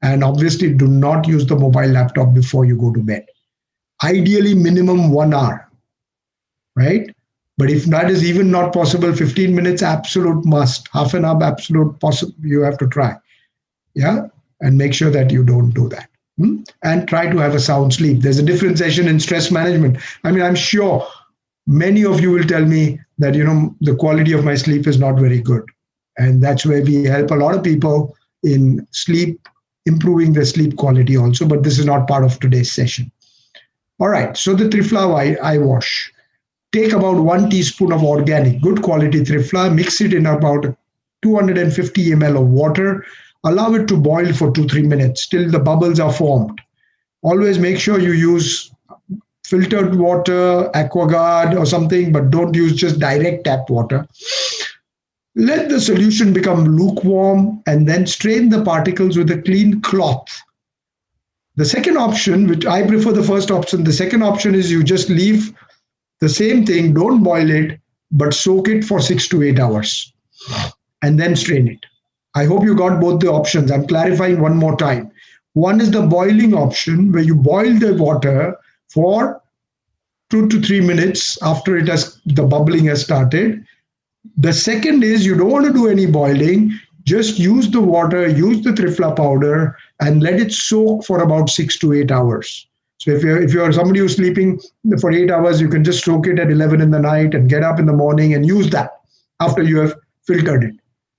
And obviously, do not use the mobile laptop before you go to bed. Ideally, minimum 1 hour, right? But if that is even not possible, 15 minutes absolute must. Half an hour absolute possible. You have to try. Yeah. And make sure that you don't do that. And try to have a sound sleep. There's a differentiation in stress management. I mean, I'm sure many of you will tell me that, the quality of my sleep is not very good. And that's where we help a lot of people in sleep, improving their sleep quality also. But this is not part of today's session. All right. So the Trifla eye wash. Take about 1 teaspoon of organic, good quality Trifla, mix it in about 250 ml of water, allow it to boil for 2-3 minutes till the bubbles are formed. Always make sure you use filtered water, AquaGuard or something, but don't use just direct tap water. Let the solution become lukewarm and then strain the particles with a clean cloth. The second option, which I prefer the first option, the second option is you just leave the same thing, don't boil it, but soak it for 6 to 8 hours and then strain it. I hope you got both the options. I'm clarifying one more time. One is the boiling option where you boil the water for 2 to 3 minutes after the bubbling has started. The second is you don't want to do any boiling, just use the water, use the Trifla powder and let it soak for about 6 to 8 hours. So if you're somebody who's sleeping for 8 hours, you can just soak it at 11 in the night and get up in the morning and use that after you have filtered it,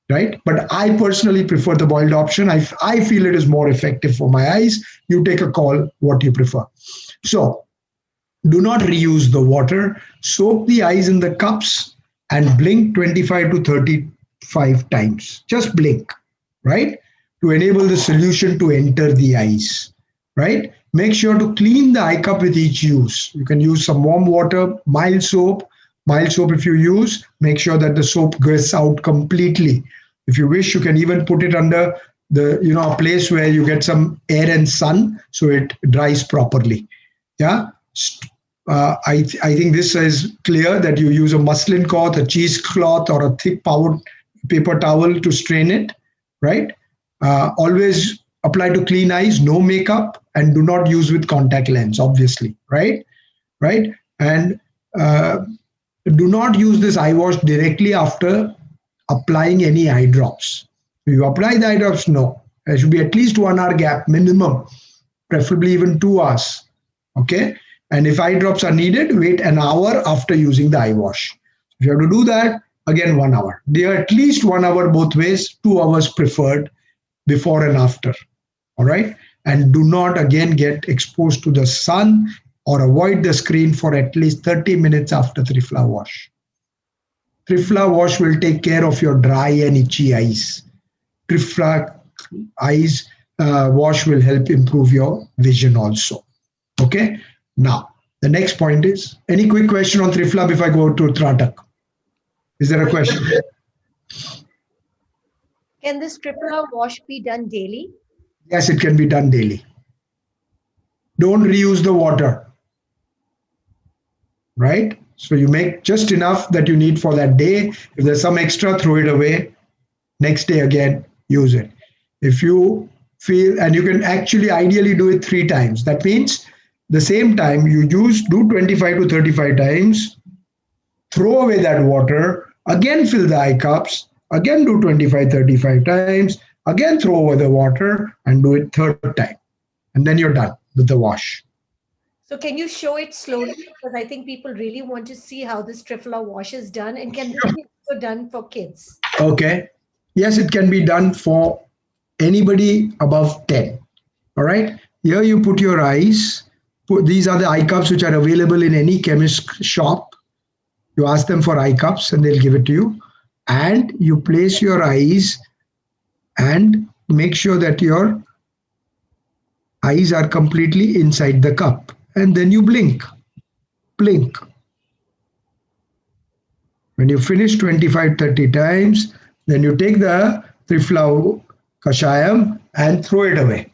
right? But I personally prefer the boiled option. I feel it is more effective for my eyes. You take a call what you prefer. So do not reuse the water. Soak the eyes in the cups and blink 25 to 35 times. Just blink, right? To enable the solution to enter the eyes, right? Make sure to clean the eye cup with each use. You can use some warm water, mild soap. Mild soap if you use, make sure that the soap gets out completely. If you wish, you can even put it under a place where you get some air and sun so it dries properly. Yeah. I think this is clear that you use a muslin cloth, a cheesecloth, or a thick paper towel to strain it, right? Always apply to clean eyes, no makeup, and do not use with contact lens, obviously, right? And do not use this eye wash directly after applying any eye drops. If you apply the eye drops, no. There should be at least 1 hour gap minimum, preferably even 2 hours, okay? And if eye drops are needed, wait an hour after using the eye wash. If you have to do that, again 1 hour. They are at least 1 hour both ways, 2 hours preferred before and after. All right. And do not again get exposed to the sun or avoid the screen for at least 30 minutes after Trifla wash. Trifla wash will take care of your dry and itchy eyes. Trifla eyes wash will help improve your vision also. Okay. Now, the next point is, any quick question on Trifla before I go to Tratak? Is there a question? Can this Trifla wash be done daily? Yes, it can be done daily. Don't reuse the water, right? So you make just enough that you need for that day. If there's some extra, throw it away. Next day again, use it. If you feel, and you can actually ideally do it 3 times. That means the same time you do 25 to 35 times, throw away that water, again fill the eye cups, again do 25, 35 times, again throw over the water and do it 3rd time. And then you're done with the wash. So can you show it slowly? Because I think people really want to see how this Trifla wash is done. And can this be also done for kids? Okay. Yes, it can be done for anybody above 10. All right. Here you put your eyes. These are the eye cups which are available in any chemist shop. You ask them for eye cups and they'll give it to you. And you place your eyes and make sure that your eyes are completely inside the cup. And then you blink. Blink. When you finish 25, 30 times, then you take the Trifla Kashayam and throw it away.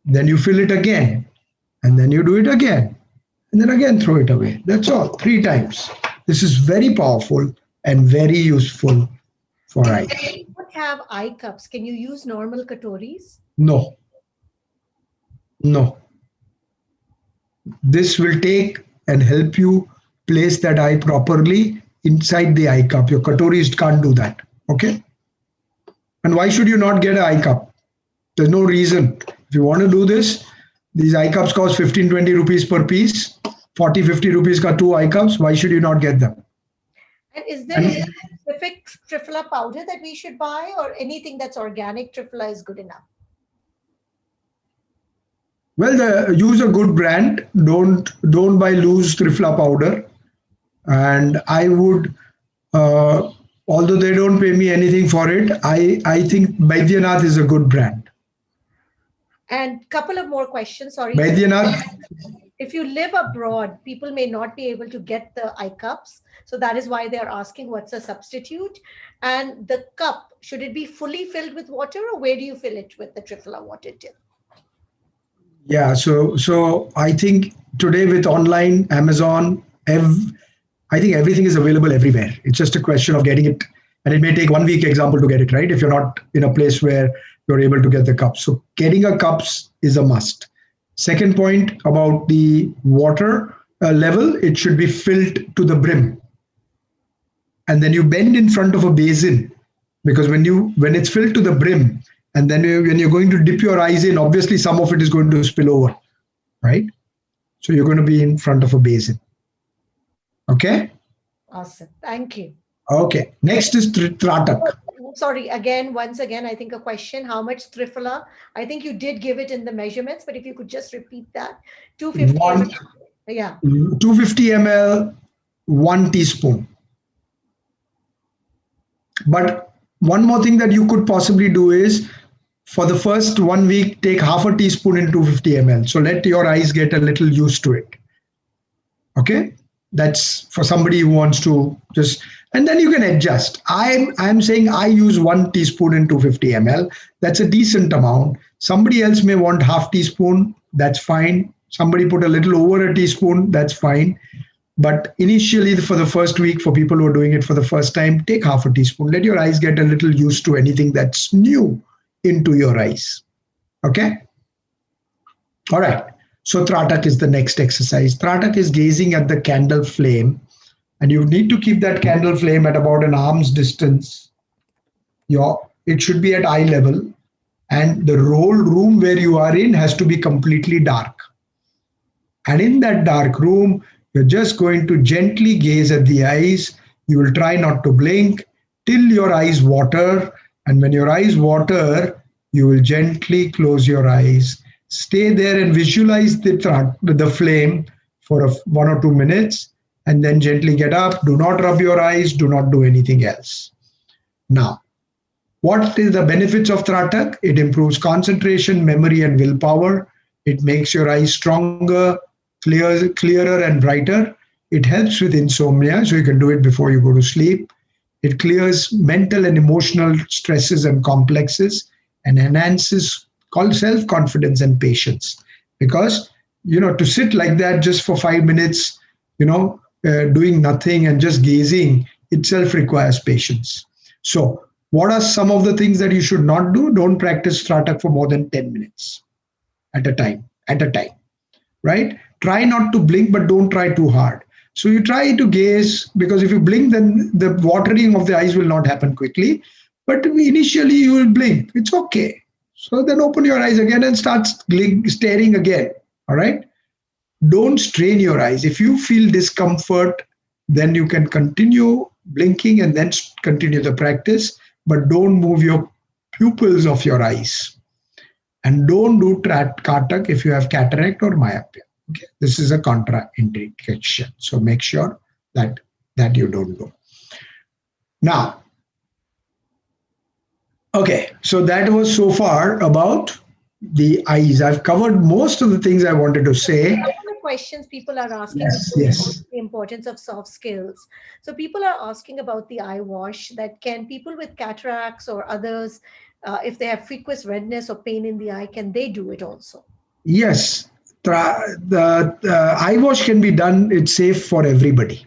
Then you fill it again. And then you do it again. And then again throw it away. That's all. 3 times. This is very powerful. and very useful for And eyes. when you don't have eye cups, can you use normal katoris? No, no. This will take and help you place that eye properly inside the eye cup. Your katoris can't do that. Okay? And why should you not get an eye cup? There's no reason. If you want to do this, these eye cups cost 15-20 rupees per piece. 40-50 rupees ka two eye cups. Why should you not get them? And is there And a specific triphala powder that we should buy, or anything that's organic triphala is good enough? well, use a good brand. Don't buy loose trifla powder. And I would, uh, although they don't pay me anything for it, I think Baidyanath is a good brand. And couple of more questions. Sorry to. Baidyanath, If you live abroad, people may not be able to get the eye cups. So that is why they're asking what's a substitute. And the cup, should it be fully filled with water, or where do you fill it with the triphala water till? yeah. So I think today with online Amazon, I think everything is available everywhere. It's just a question of getting it, and it may take 1 week example to get it right if you're not in a place where you're able to get the cups. So getting a cups is a must. Second point about the water level, it should be filled to the brim, and then you bend in front of a basin, because when it's filled to the brim, and then when you're going to dip your eyes in, obviously some of it is going to spill over, right? So you're going to be in front of a basin. Okay. Awesome. Thank you. Okay. Next is Tratak. Sorry, again, once again, I think a question. How much triphala? I think you did give it in the measurements, but if you could just repeat that. 250 One, ml. Yeah. 250 ml, 1 teaspoon. But one more thing that you could possibly do is, for the first 1 week, take half a teaspoon in 250 ml. So let your eyes get a little used to it. Okay. That's for somebody who wants to just, and then you can adjust. I'm saying I use 1 teaspoon in 250 ml. That's a decent amount. Somebody else may want half teaspoon. That's fine. Somebody put a little over a teaspoon. That's fine. But initially, for the first week, for people who are doing it for the first time, take half a teaspoon. Let your eyes get a little used to anything that's new into your eyes. Okay. All right. So Tratak is the next exercise. Tratak is gazing at the candle flame, and you need to keep that candle flame at about an arm's distance. It should be at eye level, and the whole room where you are in has to be completely dark. And in that dark room, you're just going to gently gaze at the eyes. You will try not to blink till your eyes water. And when your eyes water, you will gently close your eyes. Stay there and visualize the flame for 1 or 2 minutes, and then gently get up. Do not rub your eyes. Do not do anything else. Now, what is the benefits of Tratak? It improves concentration, memory, and willpower. It makes your eyes stronger, clearer, and brighter. It helps with insomnia, so you can do it before you go to sleep. It clears mental and emotional stresses and complexes, and enhances self-confidence and patience. Because, to sit like that just for 5 minutes, doing nothing and just gazing itself requires patience. So, what are some of the things that you should not do? Don't practice Tratak for more than 10 minutes at a time. Right? Try not to blink, but don't try too hard. So you try to gaze, because if you blink, then the watering of the eyes will not happen quickly. But initially you will blink. It's okay. So then open your eyes again and start staring again. All right? Don't strain your eyes. If you feel discomfort, then you can continue blinking and then continue the practice, but don't move your pupils of your eyes. And don't do Tratak if you have cataract or myopia. Okay, this is a contraindication. So make sure that you don't do. Now, okay, so that was so far about the eyes. I've covered most of the things I wanted to say. A couple of questions people are asking Yes. about the importance of soft skills. So people are asking about the eye wash, that can people with cataracts or others, if they have frequent redness or pain in the eye, can they do it also? Yes, the eye wash can be done. It's safe for everybody.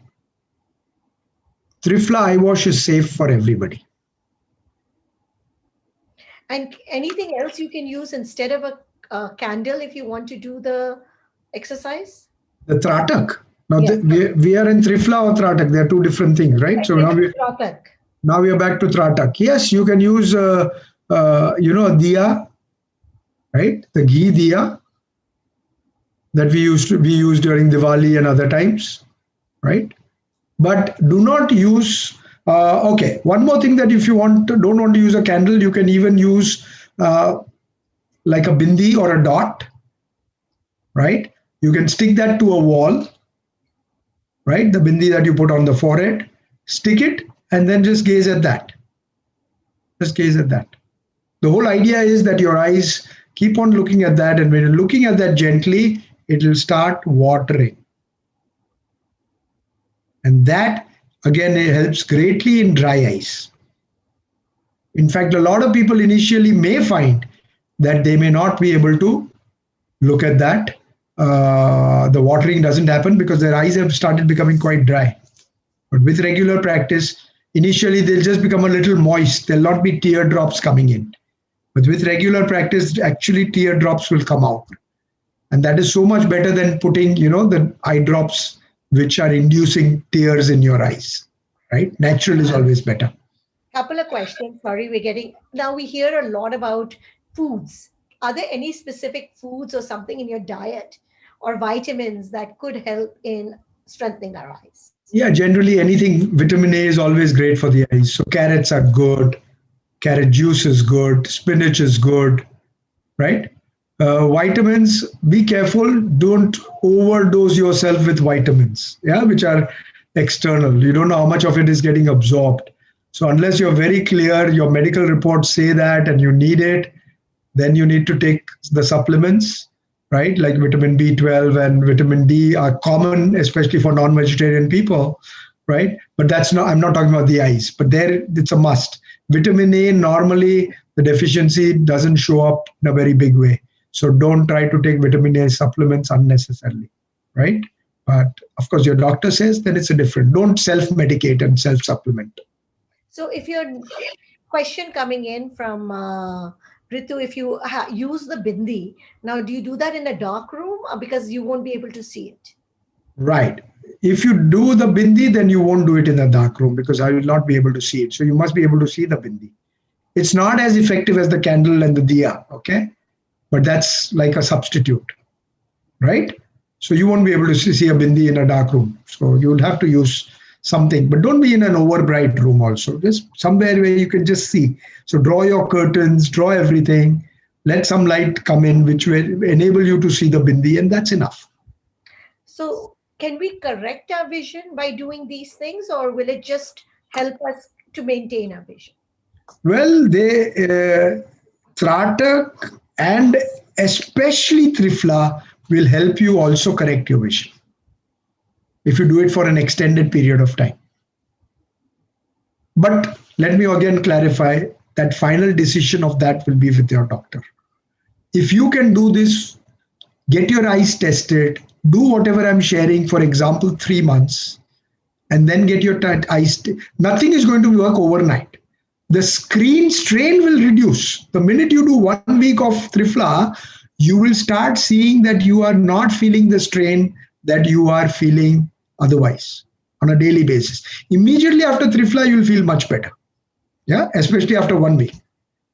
Trifla eye wash is safe for everybody. And anything else you can use instead of a candle if you want to do the exercise? The Tratak. Now Yeah. we are in Trifla or Tratak. They are two different things, right? I So think it's Rotak. now we are back to Tratak. Yes, you can use a diya, right? The ghee diya that we use during Diwali and other times, right? But do not use. Okay, one more thing, that if you don't want to use a candle, you can even use like a bindi or a dot, right? You can stick that to a wall, right? The bindi that you put on the forehead, stick it, and then just gaze at that. Just gaze at that. The whole idea is that your eyes keep on looking at that, and when you're looking at that gently, it will start watering. And that, again, it helps greatly in dry eyes. In fact, a lot of people initially may find that they may not be able to look at that. The watering doesn't happen because their eyes have started becoming quite dry. But with regular practice, initially they'll just become a little moist. There'll not be teardrops coming in. But with regular practice, actually teardrops will come out. And that is so much better than putting, the eye drops which are inducing tears in your eyes, right? Natural is always better. Couple of questions. Sorry, now we hear a lot about foods. Are there any specific foods or something in your diet or vitamins that could help in strengthening our eyes? Yeah, generally anything, vitamin A is always great for the eyes. So carrots are good, carrot juice is good, spinach is good, right? Vitamins, be careful, don't overdose yourself with vitamins, yeah, which are external. You don't know how much of it is getting absorbed. So unless you're very clear, your medical reports say that and you need it, then you need to take the supplements, right? Like vitamin B12 and vitamin D are common, especially for non-vegetarian people, right? But I'm not talking about the eyes, but there it's a must. Vitamin A, normally the deficiency doesn't show up in a very big way. So don't try to take vitamin A supplements unnecessarily, right? But of course, your doctor says, then it's a different. Don't self-medicate and self-supplement. So if your question coming in from Ritu, if you use the bindi, now do you do that in a dark room because you won't be able to see it? Right. If you do the bindi, then you won't do it in a dark room because I will not be able to see it. So you must be able to see the bindi. It's not as effective as the candle and the diya, okay? But that's like a substitute, right? So you won't be able to see a bindi in a dark room. So you'll have to use something, but don't be in an over bright room also. Just somewhere where you can just see. So draw your curtains, draw everything, let some light come in, which will enable you to see the bindi, and that's enough. So can we correct our vision by doing these things, or will it just help us to maintain our vision? Well, Tratak and especially Trifla will help you also correct your vision if you do it for an extended period of time. But let me again clarify that final decision of that will be with your doctor. If you can do this, get your eyes tested, do whatever I'm sharing, for example, 3 months, and then get your eyes. Nothing is going to work overnight. The screen strain will reduce. The minute you do 1 week of Trifla, you will start seeing that you are not feeling the strain that you are feeling otherwise on a daily basis. Immediately after Trifla, you will feel much better. Yeah, especially after 1 week.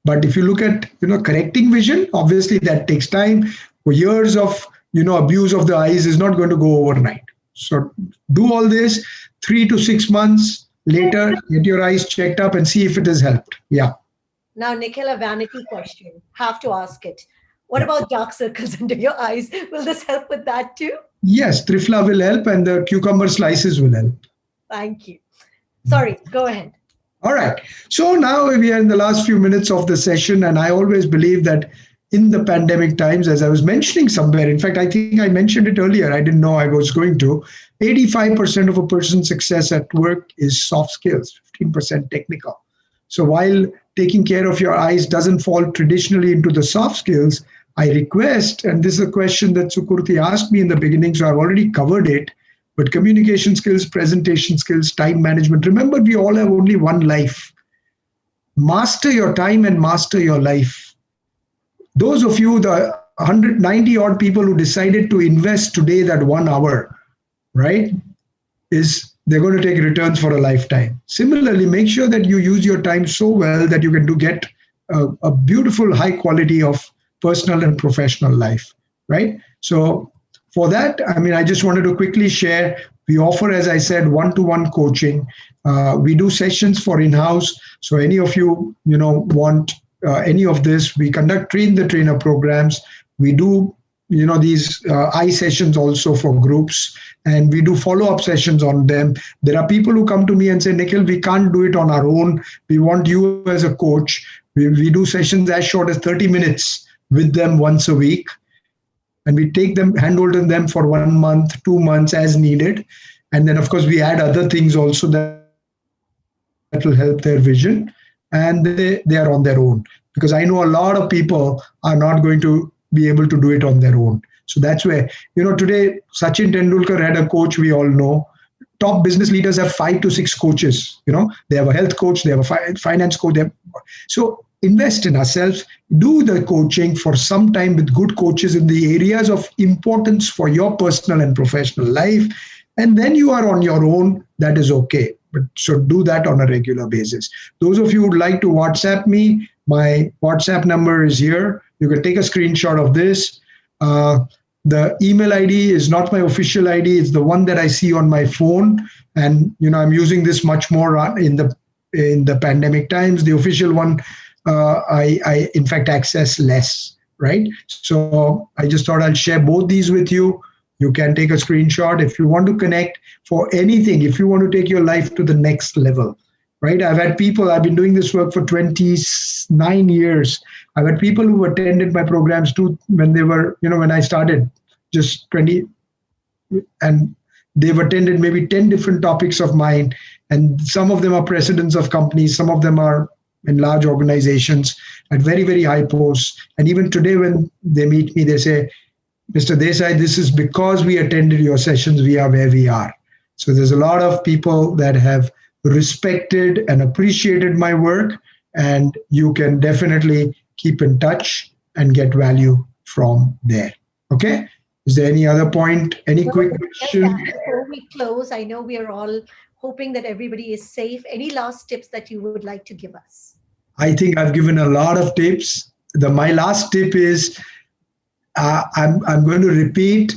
But if you look at correcting vision, obviously that takes time. For years of abuse of the eyes is not going to go overnight. So do all this 3 to 6 months later, get your eyes checked up and see if it has helped. Yeah. Now, Nikhil, a vanity question. Have to ask it. What about dark circles under your eyes? Will this help with that too? Yes, Trifla will help and the cucumber slices will help. Thank you. Sorry, go ahead. All right. So now we are in the last few minutes of the session, and I always believe that in the pandemic times, as I was mentioning somewhere, in fact, I think I mentioned it earlier, I didn't know I was going to, 85% of a person's success at work is soft skills, 15% technical. So while taking care of your eyes doesn't fall traditionally into the soft skills, I request, and this is a question that Sukurti asked me in the beginning, so I've already covered it, But communication skills, presentation skills, time management. Remember, we all have only one life. Master your time and master your life. Those of you, the 190 odd people who decided to invest today that 1 hour, right, is they're going to take returns for a lifetime. Similarly, make sure that you use your time so well that you can get a beautiful high quality of personal and professional life, right? So for that, I mean, I just wanted to quickly share. We offer, as I said, one-to-one coaching. We do sessions for in-house. So any of you, want any of this, we conduct train the trainer programs. We do, these eye sessions also for groups, and we do follow-up sessions on them. There are people who come to me and say, Nikhil, we can't do it on our own. We want you as a coach. We do sessions as short as 30 minutes with them once a week. And we take them, handhold them for 1 month, 2 months as needed. And then, of course, we add other things also that will help their vision. And they are on their own. Because I know a lot of people are not going to be able to do it on their own. So that's where, today, Sachin Tendulkar had a coach, we all know. Top business leaders have 5 to 6 coaches. They have a health coach, they have a finance coach. So invest in ourselves, do the coaching for some time with good coaches in the areas of importance for your personal and professional life. And then you are on your own, that is okay. But so do that on a regular basis. Those of you who would like to WhatsApp me, my WhatsApp number is here. You can take a screenshot of this. The email ID is not my official ID. It's the one that I see on my phone. And, I'm using this much more in the pandemic times. The official one, I in fact access less, right? So I just thought I'll share both these with you. You can take a screenshot if you want to connect for anything, if you want to take your life to the next level, right? I've been doing this work for 29 years. I've had people who attended my programs too when they were, when I started just 20, and they've attended maybe 10 different topics of mine. And some of them are presidents of companies, some of them are in large organizations at very, very high posts. And even today, when they meet me, they say, Mr. Desai, this is because we attended your sessions, we are where we are. So there's a lot of people that have respected and appreciated my work, and you can definitely keep in touch and get value from there. Okay? Is there any other point? Any quick question? Before we close, I know we are all hoping that everybody is safe. Any last tips that you would like to give us? I think I've given a lot of tips. My last tip is I'm going to repeat.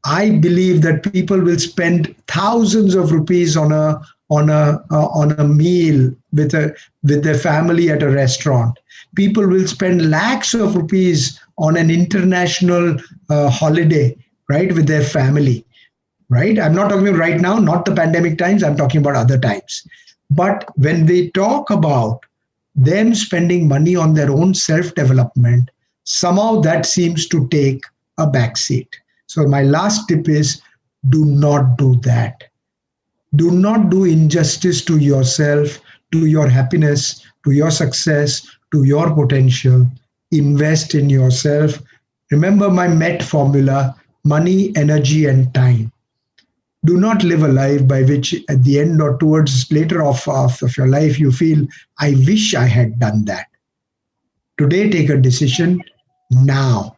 I believe that people will spend thousands of rupees on a meal with their family at a restaurant. People will spend lakhs of rupees on an international holiday, right, with their family, right? I'm not talking about right now, not the pandemic times. I'm talking about other times. But when they talk about them spending money on their own self-development, somehow that seems to take a backseat. So my last tip is, do not do that. Do not do injustice to yourself, to your happiness, to your success, to your potential. Invest in yourself. Remember my MET formula: money, energy, and time. Do not live a life by which at the end or towards later of your life you feel, I wish I had done that. Today, take a decision now.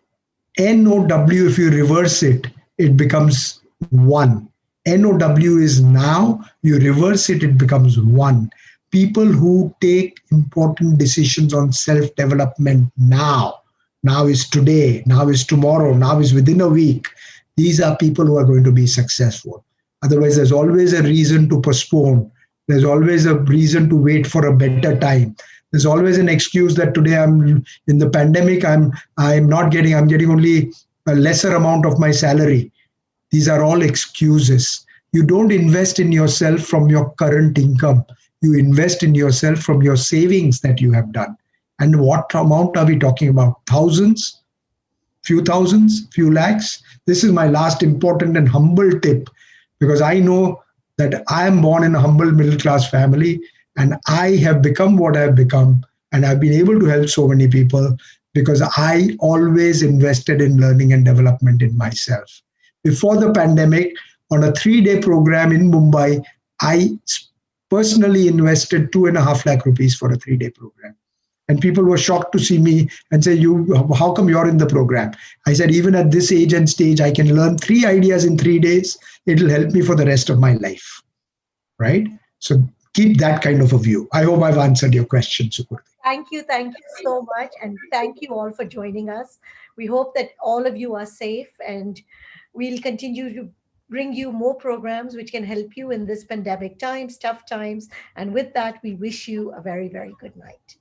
NOW, if you reverse it, it becomes one. NOW is now, you reverse it, it becomes one. People who take important decisions on self-development now is today, now is tomorrow, now is within a week. These are people who are going to be successful. Otherwise, there's always a reason to postpone. There's always a reason to wait for a better time. There's always an excuse that today I'm in the pandemic, I'm getting only a lesser amount of my salary. These are all excuses. You don't invest in yourself from your current income. You invest in yourself from your savings that you have done. And what amount are we talking about? Thousands? Few thousands? Few lakhs? This is my last important and humble tip, because I know that I am born in a humble middle class family, and I have become what I have become, and I've been able to help so many people because I always invested in learning and development in myself. Before the pandemic, on a 3-day program in Mumbai. I personally invested 2.5 lakh rupees for a 3-day program. And people were shocked to see me and say, "You, how come you're in the program?" I said, "Even at this age and stage, I can learn 3 ideas in 3 days. It'll help me for the rest of my life." Right? So keep that kind of a view. I hope I've answered your question, Sukur. Thank you. Thank you so much. And thank you all for joining us. We hope that all of you are safe, and we'll continue to bring you more programs which can help you in this pandemic times, tough times. And with that, we wish you a very, very good night.